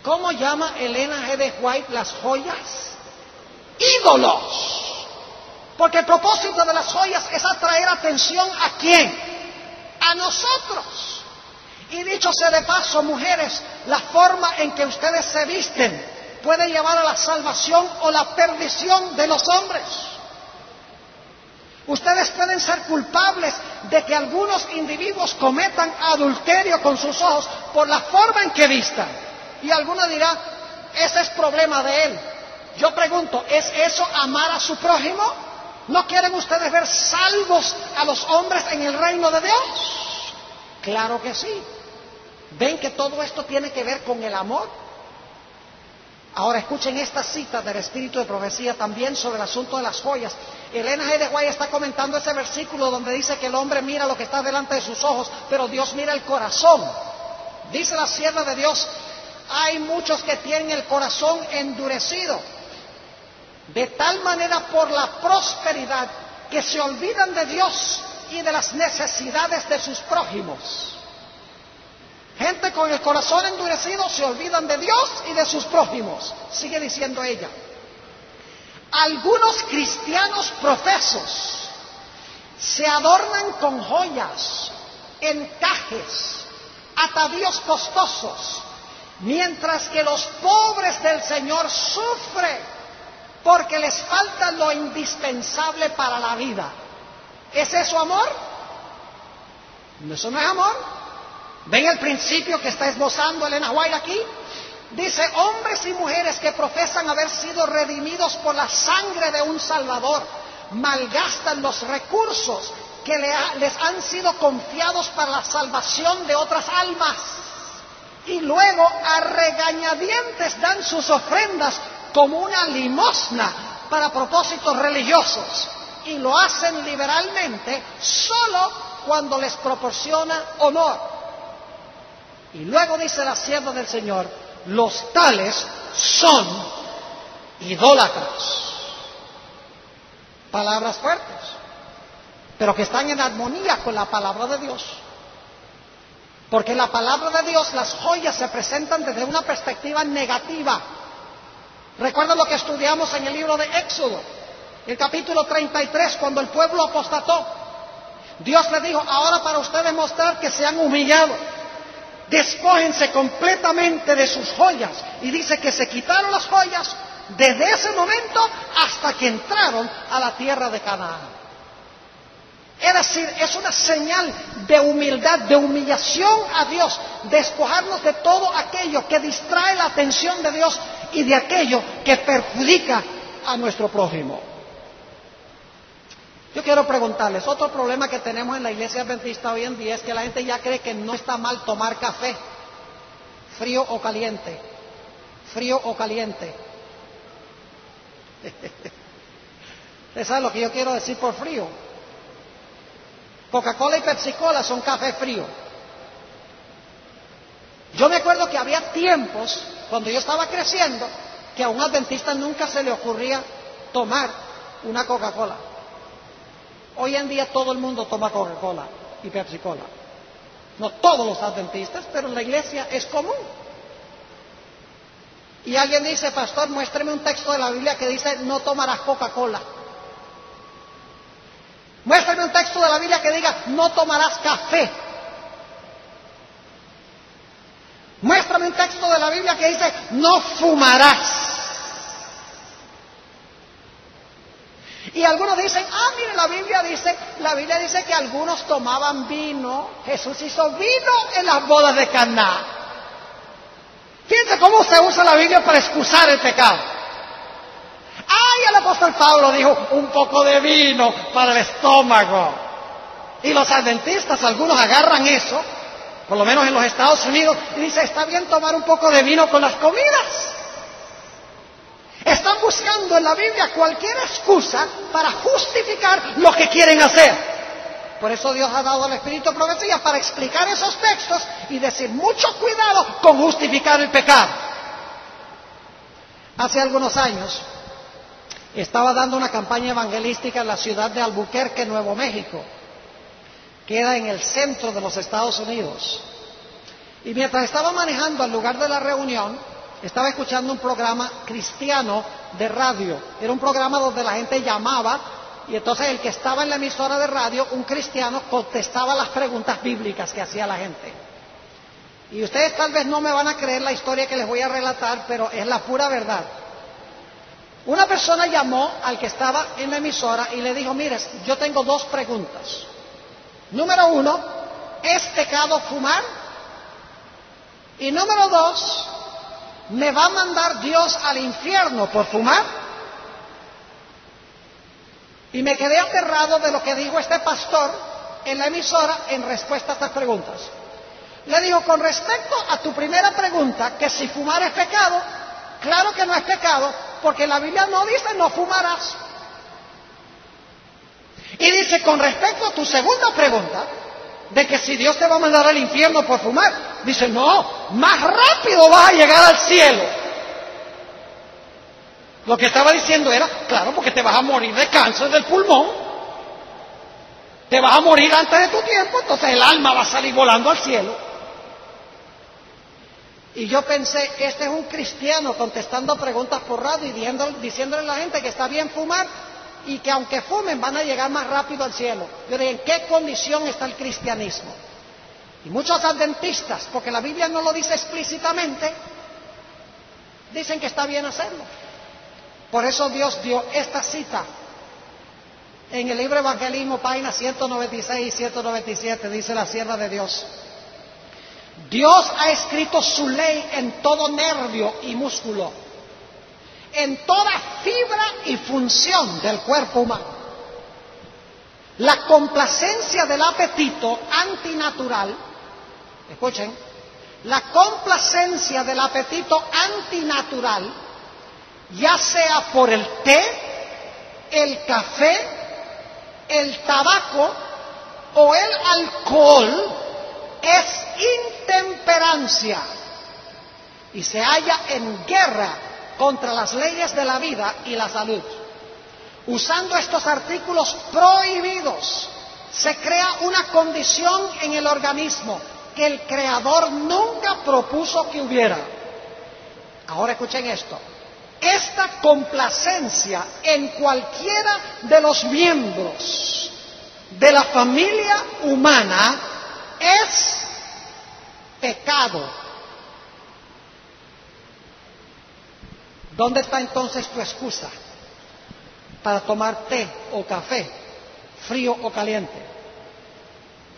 ¿Cómo llama Elena G. de White las joyas? Ídolos. Porque el propósito de las joyas es atraer atención ¿a quién? A nosotros. Y dicho sea de paso, mujeres, la forma en que ustedes se visten puede llevar a la salvación o la perdición de los hombres. Ustedes pueden ser culpables de que algunos individuos cometan adulterio con sus ojos por la forma en que vistan. Y alguno dirá, ese es problema de él. Yo pregunto, ¿es eso amar a su prójimo? ¿No quieren ustedes ver salvos a los hombres en el reino de Dios? Claro que sí. ¿Ven que todo esto tiene que ver con el amor? Ahora escuchen esta cita del Espíritu de Profecía también sobre el asunto de las joyas. Elena G. de White está comentando ese versículo donde dice que el hombre mira lo que está delante de sus ojos, pero Dios mira el corazón. Dice la sierva de Dios, hay muchos que tienen el corazón endurecido, de tal manera por la prosperidad que se olvidan de Dios y de las necesidades de sus prójimos. Gente con el corazón endurecido se olvidan de Dios y de sus prójimos. Sigue diciendo ella. Algunos cristianos profesos se adornan con joyas, encajes, atavíos costosos, mientras que los pobres del Señor sufren porque les falta lo indispensable para la vida. ¿Es eso amor? Eso no es amor. ¿Ven el principio que está esbozando Elena White aquí? Dice, hombres y mujeres que profesan haber sido redimidos por la sangre de un Salvador, malgastan los recursos que les han sido confiados para la salvación de otras almas. Y luego a regañadientes dan sus ofrendas como una limosna para propósitos religiosos. Y lo hacen liberalmente solo cuando les proporciona honor. Y luego dice la sierva del Señor, los tales son idólatras. Palabras fuertes, pero que están en armonía con la palabra de Dios. Porque en la palabra de Dios las joyas se presentan desde una perspectiva negativa. Recuerda lo que estudiamos en el libro de Éxodo, el capítulo 33, cuando el pueblo apostató. Dios le dijo, ahora para ustedes mostrar que se han humillado, Despójense completamente de sus joyas. Y dice que se quitaron las joyas desde ese momento hasta que entraron a la tierra de Canaán. Es decir, es una señal de humildad, de humillación a Dios, despojarnos de todo aquello que distrae la atención de Dios y de aquello que perjudica a nuestro prójimo. Yo quiero preguntarles, otro problema que tenemos en la iglesia adventista hoy en día es que la gente ya cree que no está mal tomar café, frío o caliente, frío o caliente. ¿Ustedes saben lo que yo quiero decir por frío? Coca-Cola y Pepsi-Cola son café frío. Yo me acuerdo que había tiempos, cuando yo estaba creciendo, que a un adventista nunca se le ocurría tomar una Coca-Cola. Hoy en día todo el mundo toma Coca-Cola y Pepsi-Cola. No todos los adventistas, pero en la iglesia es común. Y alguien dice, pastor, muéstreme un texto de la Biblia que dice, no tomarás Coca-Cola. Muéstrame un texto de la Biblia que diga, no tomarás café. Muéstrame un texto de la Biblia que dice, no fumarás. Y algunos dicen, mire, la Biblia dice que algunos tomaban vino. Jesús hizo vino en las bodas de Caná. Fíjense cómo se usa la Biblia para excusar el pecado. El apóstol Pablo dijo, un poco de vino para el estómago. Y los adventistas, algunos agarran eso, por lo menos en los Estados Unidos, y dicen, está bien tomar un poco de vino con las comidas. Están buscando en la Biblia cualquier excusa para justificar lo que quieren hacer. Por eso Dios ha dado al Espíritu de profecía para explicar esos textos y decir, mucho cuidado con justificar el pecado. Hace algunos años estaba dando una campaña evangelística en la ciudad de Albuquerque, Nuevo México. Queda en el centro de los Estados Unidos. Y mientras estaba manejando al lugar de la reunión, estaba escuchando un programa cristiano de radio. Era un programa donde la gente llamaba y entonces el que estaba en la emisora de radio, un cristiano, contestaba las preguntas bíblicas que hacía la gente. Y ustedes tal vez no me van a creer la historia que les voy a relatar, pero es la pura verdad. Una persona llamó al que estaba en la emisora y le dijo, mire, yo tengo dos preguntas. Número uno, ¿es pecado fumar? Y número dos, ¿me va a mandar Dios al infierno por fumar? Y me quedé aterrado de lo que dijo este pastor en la emisora en respuesta a estas preguntas. Le digo, con respecto a tu primera pregunta, que si fumar es pecado, claro que no es pecado, porque la Biblia no dice no fumarás. Y dice, con respecto a tu segunda pregunta, de que si Dios te va a mandar al infierno por fumar, dice, no, más rápido vas a llegar al cielo. Lo que estaba diciendo era, claro, porque te vas a morir de cáncer del pulmón, te vas a morir antes de tu tiempo, entonces el alma va a salir volando al cielo. Y yo pensé, este es un cristiano contestando preguntas por radio y diciéndole a la gente que está bien fumar y que aunque fumen van a llegar más rápido al cielo. Yo dije, ¿en qué condición está el cristianismo? Y muchos adventistas, porque la Biblia no lo dice explícitamente, dicen que está bien hacerlo. Por eso Dios dio esta cita en el libro Evangelismo, páginas 196 y 197, dice la sierva de Dios. Dios ha escrito su ley en todo nervio y músculo, en toda fibra y función del cuerpo humano. La complacencia del apetito antinatural, escuchen, la complacencia del apetito antinatural, ya sea por el té, el café, el tabaco o el alcohol, es intemperancia y se halla en guerra contra las leyes de la vida y la salud. Usando estos artículos prohibidos, se crea una condición en el organismo que el Creador nunca propuso que hubiera. Ahora escuchen esto. Esta complacencia en cualquiera de los miembros de la familia humana es pecado, ¿dónde está entonces tu excusa para tomar té o café, frío o caliente?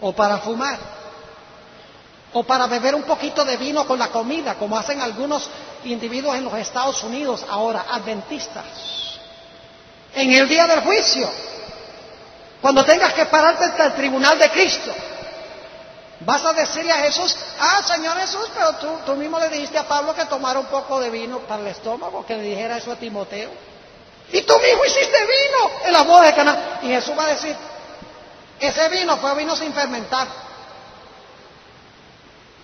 ¿O para fumar? ¿O para beber un poquito de vino con la comida, como hacen algunos individuos en los Estados Unidos ahora, adventistas? En el día del juicio, cuando tengas que pararte ante el tribunal de Cristo, vas a decirle a Jesús: Señor Jesús, pero tú mismo le dijiste a Pablo que tomara un poco de vino para el estómago, que le dijera eso a Timoteo. Y tú mismo hiciste vino en la boda de Caná. Y Jesús va a decir: ese vino fue vino sin fermentar.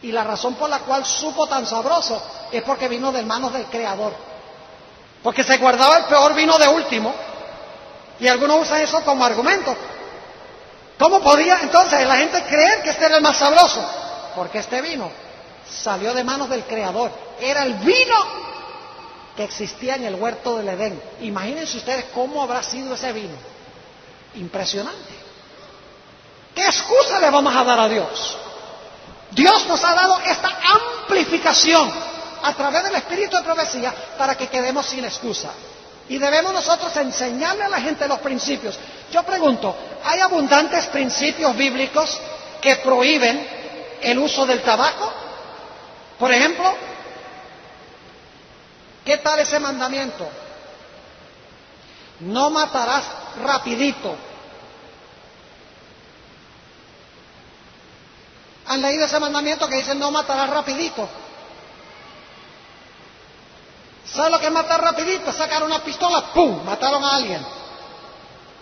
Y la razón por la cual supo tan sabroso es porque vino de manos del Creador. Porque se guardaba el peor vino de último. Y algunos usan eso como argumento. ¿Cómo podía entonces la gente creer que este era el más sabroso? Porque este vino salió de manos del Creador. Era el vino que existía en el huerto del Edén. Imagínense ustedes cómo habrá sido ese vino. Impresionante. ¿Qué excusa le vamos a dar a Dios? Dios nos ha dado esta amplificación a través del espíritu de profecía para que quedemos sin excusa. Y debemos nosotros enseñarle a la gente los principios. Yo pregunto, ¿hay abundantes principios bíblicos que prohíben el uso del tabaco? Por ejemplo, ¿qué tal ese mandamiento? No matarás rapidito. ¿Han leído ese mandamiento que dice no matarás rapidito? ¿Sabe lo que es matar rapidito? Sacar una pistola, ¡pum!, mataron a alguien.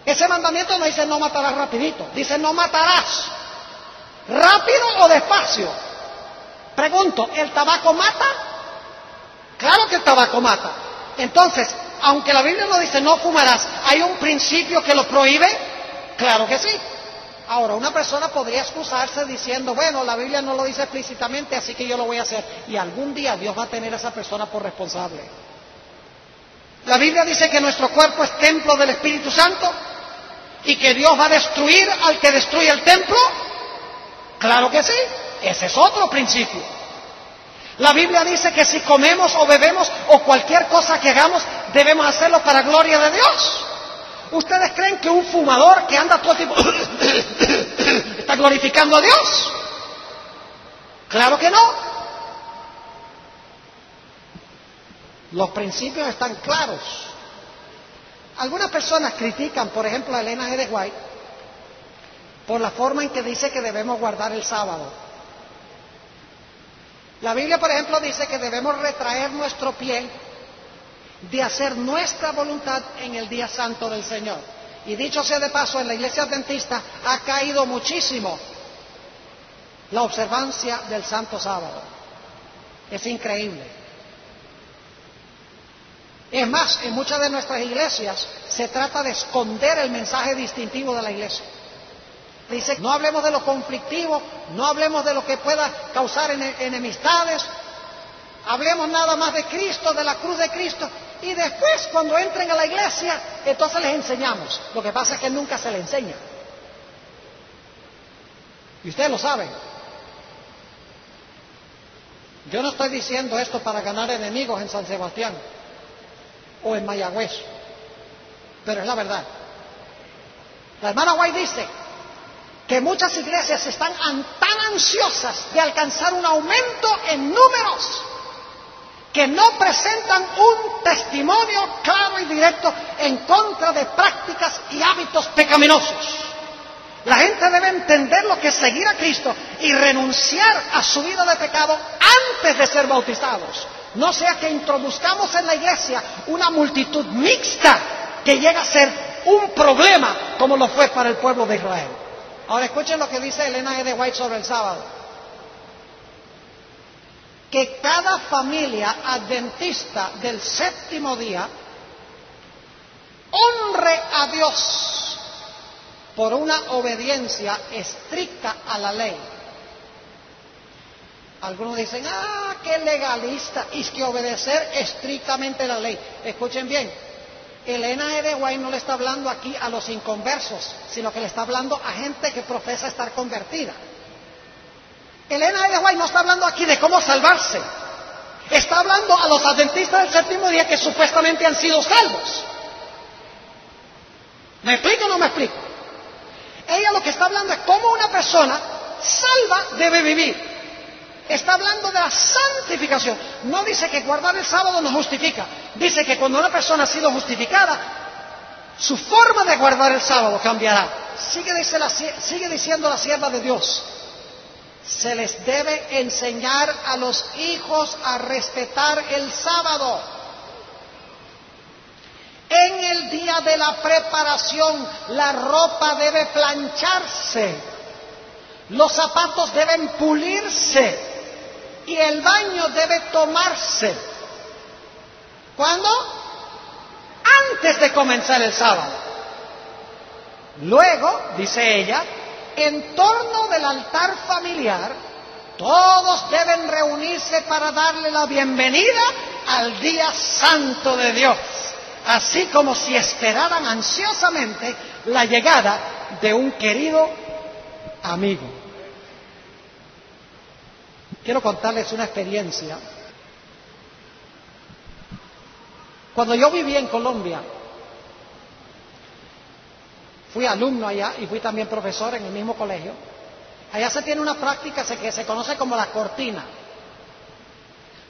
Ese mandamiento no dice no matarás rapidito, dice no matarás. ¿Rápido o despacio? Pregunto, ¿el tabaco mata? Claro que el tabaco mata. Entonces, aunque la Biblia no dice no fumarás, ¿hay un principio que lo prohíbe? Claro que sí. Ahora, una persona podría excusarse diciendo: bueno, la Biblia no lo dice explícitamente, así que yo lo voy a hacer. Y algún día Dios va a tener a esa persona por responsable. La Biblia dice que nuestro cuerpo es templo del Espíritu Santo y que Dios va a destruir al que destruye el templo. Claro que sí, ese es otro principio. La Biblia dice que si comemos o bebemos o cualquier cosa que hagamos, debemos hacerlo para gloria de Dios. ¿Ustedes creen que un fumador que anda todo el tiempo está glorificando a Dios? Claro que no. Los principios están claros. Algunas personas critican, por ejemplo, a Elena G. de White por la forma en que dice que debemos guardar el sábado. La Biblia, por ejemplo, dice que debemos retraer nuestro pie de hacer nuestra voluntad en el día santo del Señor. Y dicho sea de paso, en la iglesia adventista ha caído muchísimo la observancia del santo sábado. Es increíble. Es más, en muchas de nuestras iglesias se trata de esconder el mensaje distintivo de la iglesia. Dice: no hablemos de lo conflictivo, no hablemos de lo que pueda causar enemistades, hablemos nada más de Cristo, de la cruz de Cristo. Y después, cuando entren a la iglesia, entonces les enseñamos. Lo que pasa es que nunca se les enseña. Y ustedes lo saben. Yo no estoy diciendo esto para ganar enemigos en San Sebastián o en Mayagüez, pero es la verdad. La hermana White dice que muchas iglesias están tan ansiosas de alcanzar un aumento en números que no presentan un testimonio claro y directo en contra de prácticas y hábitos pecaminosos. La gente debe entender lo que es seguir a Cristo y renunciar a su vida de pecado antes de ser bautizados. No sea que introduzcamos en la iglesia una multitud mixta que llega a ser un problema como lo fue para el pueblo de Israel. Ahora escuchen lo que dice Elena G. de White sobre el sábado. Que cada familia adventista del séptimo día honre a Dios por una obediencia estricta a la ley. Algunos dicen: qué legalista, y es que obedecer estrictamente la ley. Escuchen bien, Elena G. de White no le está hablando aquí a los inconversos, sino que le está hablando a gente que profesa estar convertida. Elena de White no está hablando aquí de cómo salvarse. Está hablando a los adventistas del séptimo día que supuestamente han sido salvos. ¿Me explico o no me explico? Ella lo que está hablando es cómo una persona salva debe vivir. Está hablando de la santificación. No dice que guardar el sábado nos justifica. Dice que cuando una persona ha sido justificada, su forma de guardar el sábado cambiará. Sigue diciendo la sierva de Dios. Se les debe enseñar a los hijos a respetar el sábado. En el día de la preparación, la ropa debe plancharse, los zapatos deben pulirse y el baño debe tomarse. ¿Cuándo? Antes de comenzar el sábado. Luego, dice ella, en torno del altar familiar, todos deben reunirse para darle la bienvenida al día santo de Dios, así como si esperaran ansiosamente la llegada de un querido amigo. Quiero contarles una experiencia. Cuando yo vivía en Colombia, fui alumno allá y fui también profesor en el mismo colegio. Allá se tiene una práctica que se conoce como la cortina.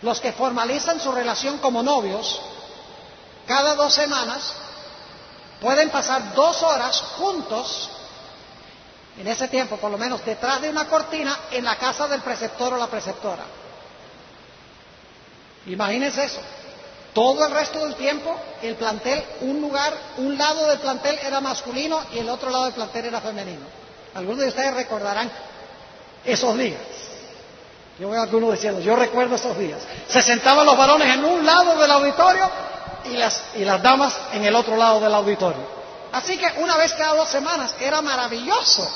Los que formalizan su relación como novios, cada 2 semanas, pueden pasar 2 horas juntos, en ese tiempo por lo menos, detrás de una cortina en la casa del preceptor o la preceptora. Imagínense eso. Todo el resto del tiempo, el plantel, un lado del plantel era masculino y el otro lado del plantel era femenino. Algunos de ustedes recordarán esos días. Yo veo a algunos diciendo, yo recuerdo esos días. Se sentaban los varones en un lado del auditorio y las damas en el otro lado del auditorio. Así que una vez cada 2 semanas era maravilloso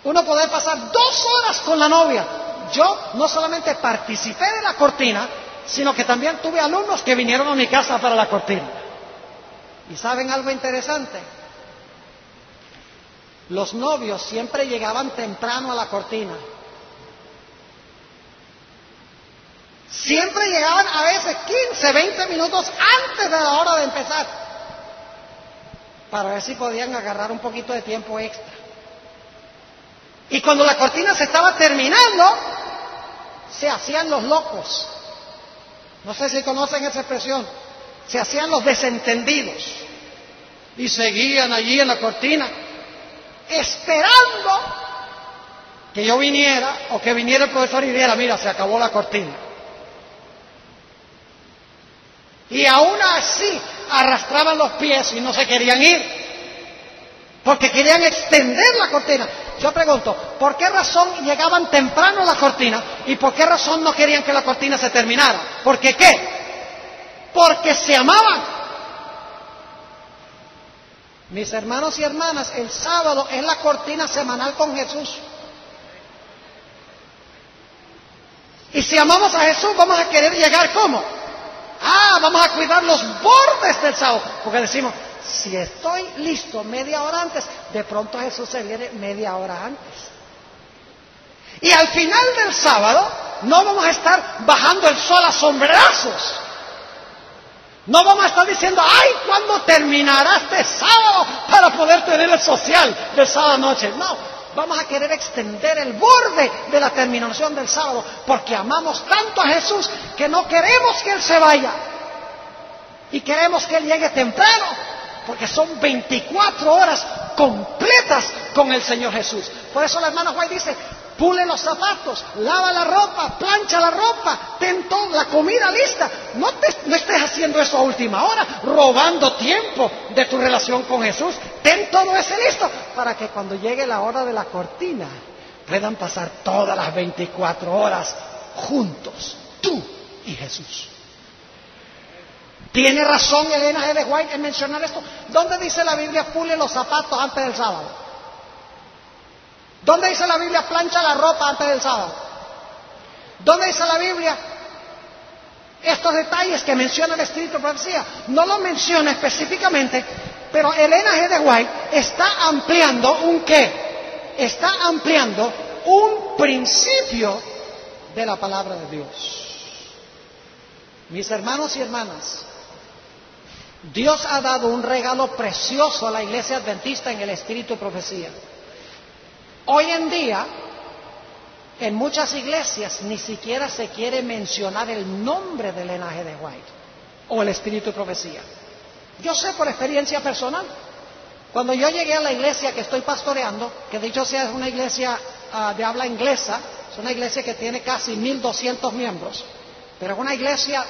uno poder pasar 2 horas con la novia. Yo no solamente participé de la cortina, sino que también tuve alumnos que vinieron a mi casa para la cortina. ¿Y saben algo interesante? Los novios siempre llegaban temprano a la cortina. Siempre llegaban a veces 15, 20 minutos antes de la hora de empezar, para ver si podían agarrar un poquito de tiempo extra. Y cuando la cortina se estaba terminando, se hacían los locos. No sé si conocen esa expresión. Se hacían los desentendidos y seguían allí en la cortina esperando que yo viniera o que viniera el profesor y diera, mira, se acabó la cortina. Y aún así arrastraban los pies y no se querían ir, porque querían extender la cortina. Yo pregunto, ¿por qué razón llegaban temprano a la cortina y por qué razón no querían que la cortina se terminara? ¿Por qué qué? Porque se amaban. Mis hermanos y hermanas, el sábado es la cortina semanal con Jesús. Y si amamos a Jesús, vamos a querer llegar ¿cómo? Vamos a cuidar los bordes del sábado, porque decimos, si estoy listo media hora antes, de pronto Jesús se viene media hora antes. Y al final del sábado no vamos a estar bajando el sol a sombrerazos. No vamos a estar diciendo, ay, ¿cuándo terminará este sábado para poder tener el social del sábado noche? No, vamos a querer extender el borde de la terminación del sábado, porque amamos tanto a Jesús que no queremos que Él se vaya. Y queremos que Él llegue temprano, porque son 24 horas completas con el Señor Jesús. Por eso la hermana White dice, pule los zapatos, lava la ropa, plancha la ropa, ten toda la comida lista. No estés haciendo eso a última hora, robando tiempo de tu relación con Jesús. Ten todo eso listo para que cuando llegue la hora de la cortina puedan pasar todas las 24 horas juntos, tú y Jesús. ¿Tiene razón Elena G. de White en mencionar esto? ¿Dónde dice la Biblia pule los zapatos antes del sábado? ¿Dónde dice la Biblia plancha la ropa antes del sábado? ¿Dónde dice la Biblia estos detalles que menciona el Espíritu de Profecía? No lo menciona específicamente, pero Elena G. de White está ampliando un qué. Está ampliando un principio de la palabra de Dios. Mis hermanos y hermanas, Dios ha dado un regalo precioso a la iglesia adventista en el espíritu de profecía. Hoy en día, en muchas iglesias ni siquiera se quiere mencionar el nombre del Ellen G. White o el espíritu de profecía. Yo sé por experiencia personal. Cuando yo llegué a la iglesia que estoy pastoreando, que dicho sea es una iglesia de habla inglesa, es una iglesia que tiene casi 1,200 miembros, pero es una iglesia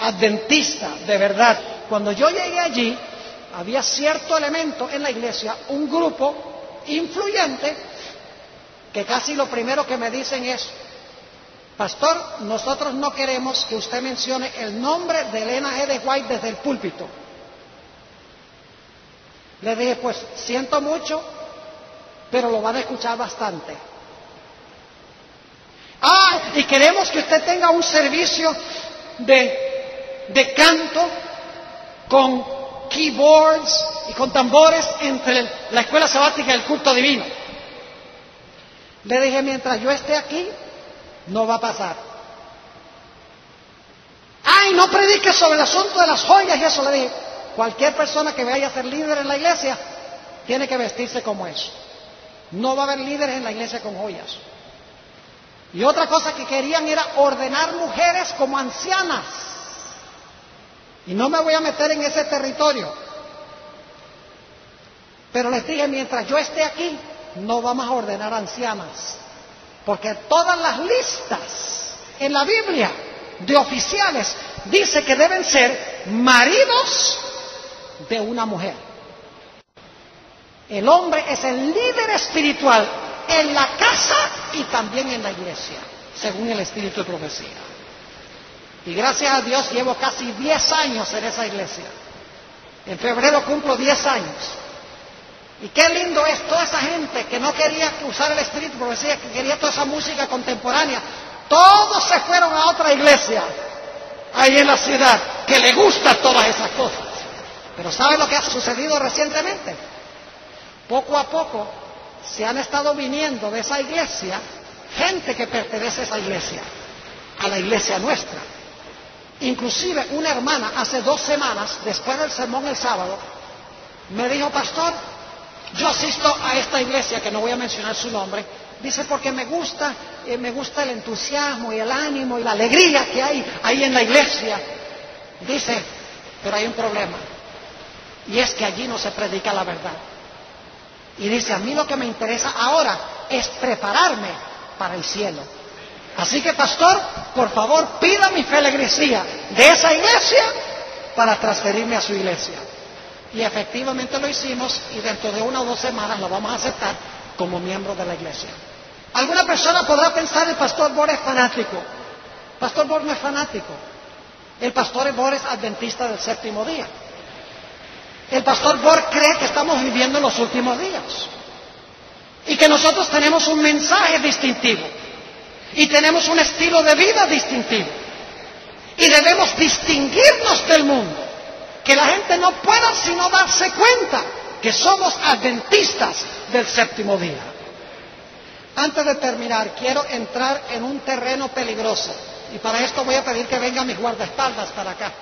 adventista de verdad. Cuando yo llegué allí, había cierto elemento en la iglesia, un grupo influyente, que casi lo primero que me dicen es: pastor, nosotros no queremos que usted mencione el nombre de Ellen G. White desde el púlpito. Le dije, pues siento mucho, pero lo van a escuchar bastante. Y queremos que usted tenga un servicio de canto con keyboards y con tambores entre la escuela sabática y el culto divino. Le dije, mientras yo esté aquí, no va a pasar. Y no predique sobre el asunto de las joyas y eso. Le dije, cualquier persona que vaya a ser líder en la iglesia tiene que vestirse como eso. No va a haber líderes en la iglesia con joyas. Y otra cosa que querían era ordenar mujeres como ancianas. Y no me voy a meter en ese territorio. Pero les dije, mientras yo esté aquí, no vamos a ordenar ancianas. Porque todas las listas en la Biblia de oficiales dice que deben ser maridos de una mujer. El hombre es el líder espiritual en la casa y también en la iglesia, según el espíritu de profecía. Y gracias a Dios llevo casi 10 años en esa iglesia. En febrero cumplo 10 años. Y qué lindo es toda esa gente que no quería usar el espíritu de profecía, que quería toda esa música contemporánea. Todos se fueron a otra iglesia ahí en la ciudad que le gustan todas esas cosas. Pero ¿saben lo que ha sucedido recientemente? Poco a poco se han estado viniendo de esa iglesia gente que pertenece a esa iglesia, a la iglesia nuestra. Inclusive una hermana hace 2 semanas, después del sermón el sábado, me dijo, pastor, yo asisto a esta iglesia, que no voy a mencionar su nombre, dice, porque me gusta el entusiasmo y el ánimo y la alegría que hay ahí en la iglesia. Dice, pero hay un problema, y es que allí no se predica la verdad. Y dice, a mí lo que me interesa ahora es prepararme para el cielo. Así que, pastor, por favor, pida mi feligresía de esa iglesia para transferirme a su iglesia. Y efectivamente lo hicimos, y dentro de 1 o 2 semanas lo vamos a aceptar como miembro de la iglesia. Alguna persona podrá pensar, el pastor Bor es fanático. Pastor Bor no es fanático. El pastor Bor es adventista del 7º día. El pastor Bor cree que estamos viviendo en los últimos días y que nosotros tenemos un mensaje distintivo y tenemos un estilo de vida distintivo y debemos distinguirnos del mundo, que la gente no pueda sino darse cuenta que somos adventistas del 7º día. Antes de terminar, quiero entrar en un terreno peligroso y para esto voy a pedir que vengan mis guardaespaldas para acá.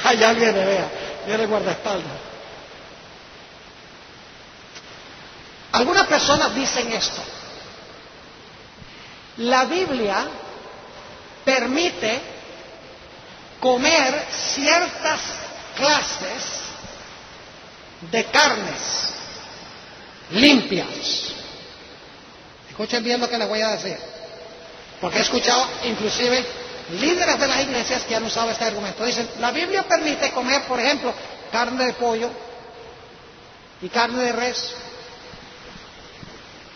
Allá viene, vea, viene el guardaespaldas. Algunas personas dicen esto: la Biblia permite comer ciertas clases de carnes limpias. Escuchen bien lo que les voy a decir, porque he escuchado inclusive líderes de las iglesias que han usado este argumento. Dicen, la Biblia permite comer, por ejemplo, carne de pollo y carne de res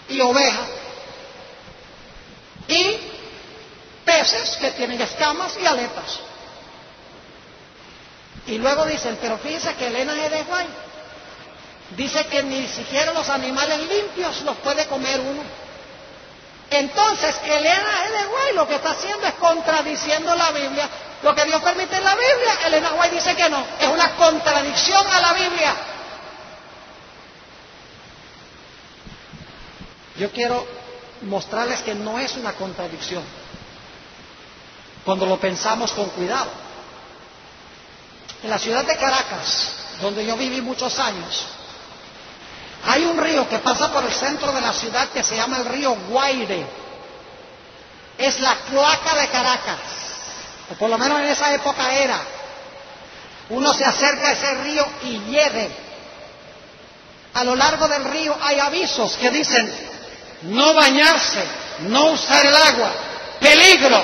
y oveja y peces que tienen escamas y aletas. Y luego dicen, pero fíjense que Ellen G. White dice que ni siquiera los animales limpios los puede comer uno. Entonces, Ellen G. White lo que está haciendo es contradiciendo la Biblia. Lo que Dios permite en la Biblia, Ellen G. White dice que no. Es una contradicción a la Biblia. Yo quiero mostrarles que no es una contradicción cuando lo pensamos con cuidado. En la ciudad de Caracas, donde yo viví muchos años, hay un río que pasa por el centro de la ciudad que se llama el río Guaire. Es la cloaca de Caracas, o por lo menos en esa época era. Uno se acerca a ese río y hiede. A lo largo del río hay avisos que dicen: no bañarse, no usar el agua, peligro.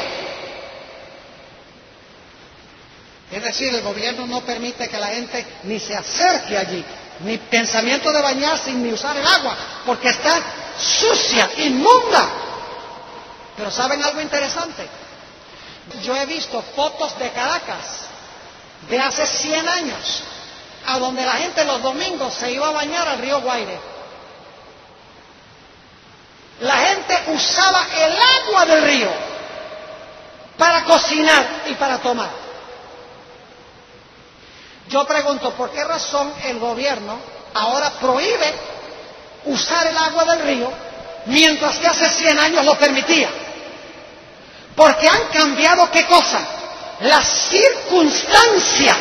Es decir, el gobierno no permite que la gente ni se acerque allí, ni pensamiento de bañarse, ni usar el agua, porque está sucia, inmunda. Pero ¿saben algo interesante? Yo he visto fotos de Caracas de hace 100 años, a donde la gente los domingos se iba a bañar al río Guaire. La gente usaba el agua del río para cocinar y para tomar. Yo pregunto, ¿por qué razón el gobierno ahora prohíbe usar el agua del río mientras que hace 100 años lo permitía? Porque han cambiado, ¿qué cosa? Las circunstancias.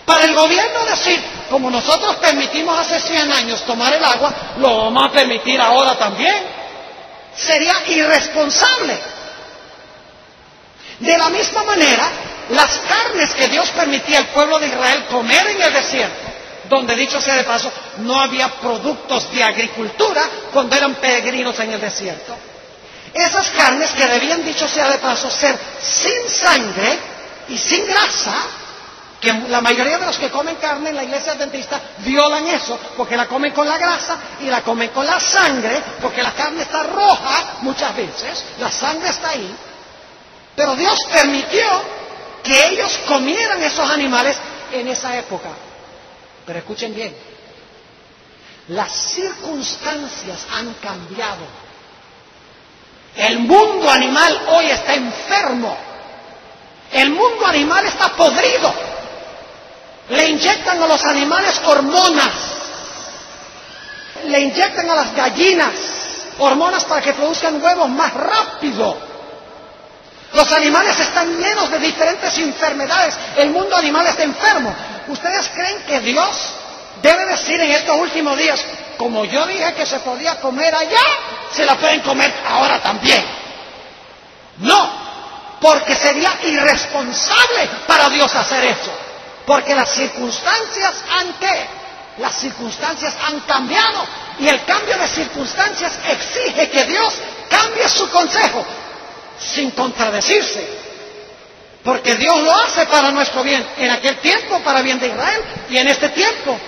Para el gobierno decir, como nosotros permitimos hace 100 años tomar el agua, lo vamos a permitir ahora también, sería irresponsable. De la misma manera, las carnes que Dios permitía al pueblo de Israel comer en el desierto, donde, dicho sea de paso, no había productos de agricultura cuando eran peregrinos en el desierto. Esas carnes que debían, dicho sea de paso, ser sin sangre y sin grasa, que la mayoría de los que comen carne en la iglesia adventista violan eso, porque la comen con la grasa y la comen con la sangre, porque la carne está roja muchas veces, la sangre está ahí. Pero Dios permitió que ellos comieran esos animales en esa época. Pero escuchen bien, las circunstancias han cambiado. El mundo animal hoy está enfermo. El mundo animal está podrido. Le inyectan a los animales hormonas. Le inyectan a las gallinas hormonas para que produzcan huevos más rápido. Los animales están llenos de diferentes enfermedades. El mundo animal está enfermo. ¿Ustedes creen que Dios debe decir en estos últimos días, como yo dije que se podía comer allá, se la pueden comer ahora también? No, porque sería irresponsable para Dios hacer eso. Porque las circunstancias las circunstancias han cambiado, y el cambio de circunstancias exige que Dios cambie su consejo sin contradecirse, porque Dios lo hace para nuestro bien, en aquel tiempo para bien de Israel, y en este tiempo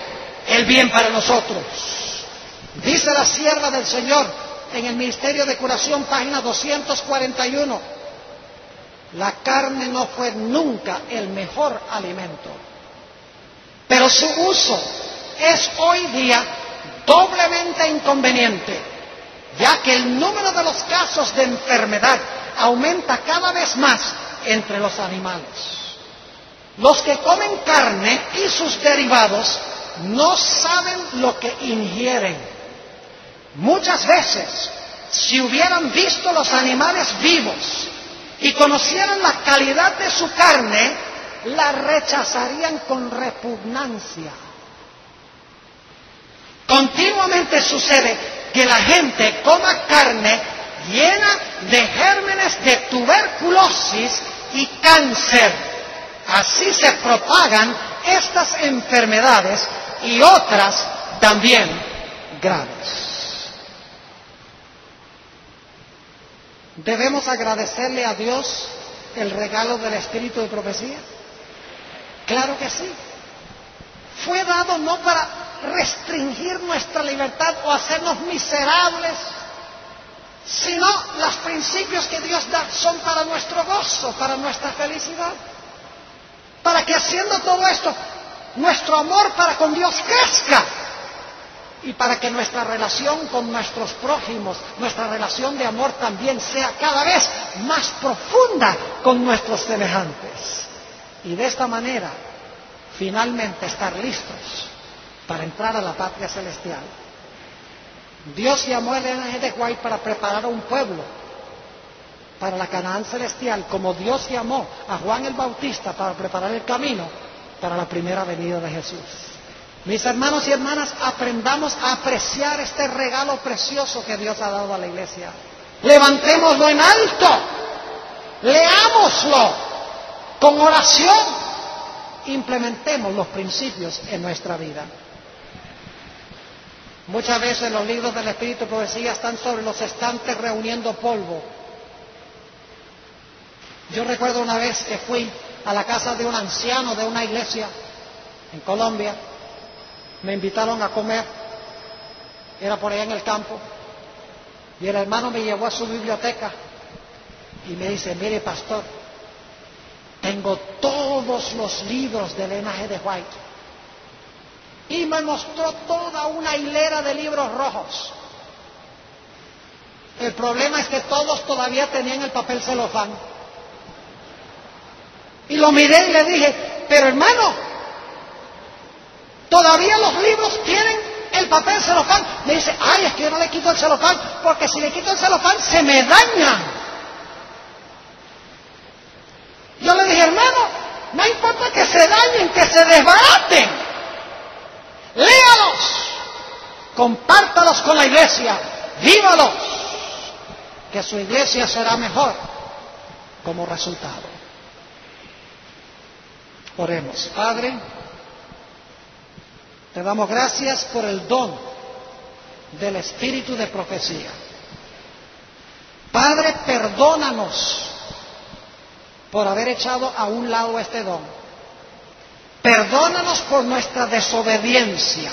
el bien para nosotros. Dice la sierva del Señor en el Ministerio de Curación, página 241, la carne no fue nunca el mejor alimento, pero su uso es hoy día doblemente inconveniente, ya que el número de los casos de enfermedad aumenta cada vez más entre los animales. Los que comen carne y sus derivados no saben lo que ingieren. Muchas veces, si hubieran visto los animales vivos y conocieran la calidad de su carne, la rechazarían con repugnancia. Continuamente sucede que la gente coma carne llena de gérmenes de tuberculosis y cáncer. Así se propagan estas enfermedades y otras también graves. ¿Debemos agradecerle a Dios el regalo del espíritu de profecía? Claro que sí. Fue dado no para restringir nuestra libertad o hacernos miserables, sino los principios que Dios da son para nuestro gozo, para nuestra felicidad, para que haciendo todo esto nuestro amor para con Dios crezca, y para que nuestra relación con nuestros prójimos, nuestra relación de amor también sea cada vez más profunda con nuestros semejantes, y de esta manera finalmente estar listos para entrar a la patria celestial. Dios llamó a Elena G. de White para preparar a un pueblo para la Canaán celestial, como Dios llamó a Juan el Bautista para preparar el camino para la primera venida de Jesús. Mis hermanos y hermanas, aprendamos a apreciar este regalo precioso que Dios ha dado a la iglesia. Levantémoslo en alto, leámoslo con oración, implementemos los principios en nuestra vida. Muchas veces los libros del Espíritu y Profecía están sobre los estantes reuniendo polvo. Yo recuerdo una vez que fui a la casa de un anciano de una iglesia en Colombia. Me invitaron a comer, era por allá en el campo, y el hermano me llevó a su biblioteca y me dice: mire, pastor, tengo todos los libros de Elena G. de White. Y me mostró toda una hilera de libros rojos. El problema es que todos todavía tenían el papel celofán. Y lo miré y le dije: pero hermano, todavía los libros tienen el papel celofán. Me dice: ay, es que yo no le quito el celofán, porque si le quito el celofán se me dañan. Yo le dije: hermano, no importa que se dañen, que se desbaraten. Léalos, compártalos con la iglesia, vívalos, que su iglesia será mejor como resultado. Oremos. Padre, te damos gracias por el don del espíritu de profecía. Padre, perdónanos por haber echado a un lado este don. Perdónanos por nuestra desobediencia.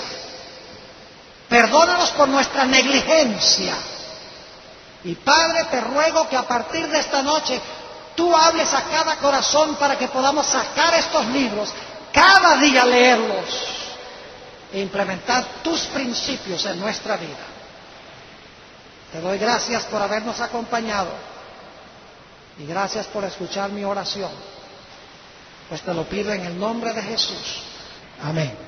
Perdónanos por nuestra negligencia. Y Padre, te ruego que a partir de esta noche tú hables a cada corazón para que podamos sacar estos libros, cada día leerlos e implementar tus principios en nuestra vida. Te doy gracias por habernos acompañado y gracias por escuchar mi oración, pues te lo pido en el nombre de Jesús. Amén.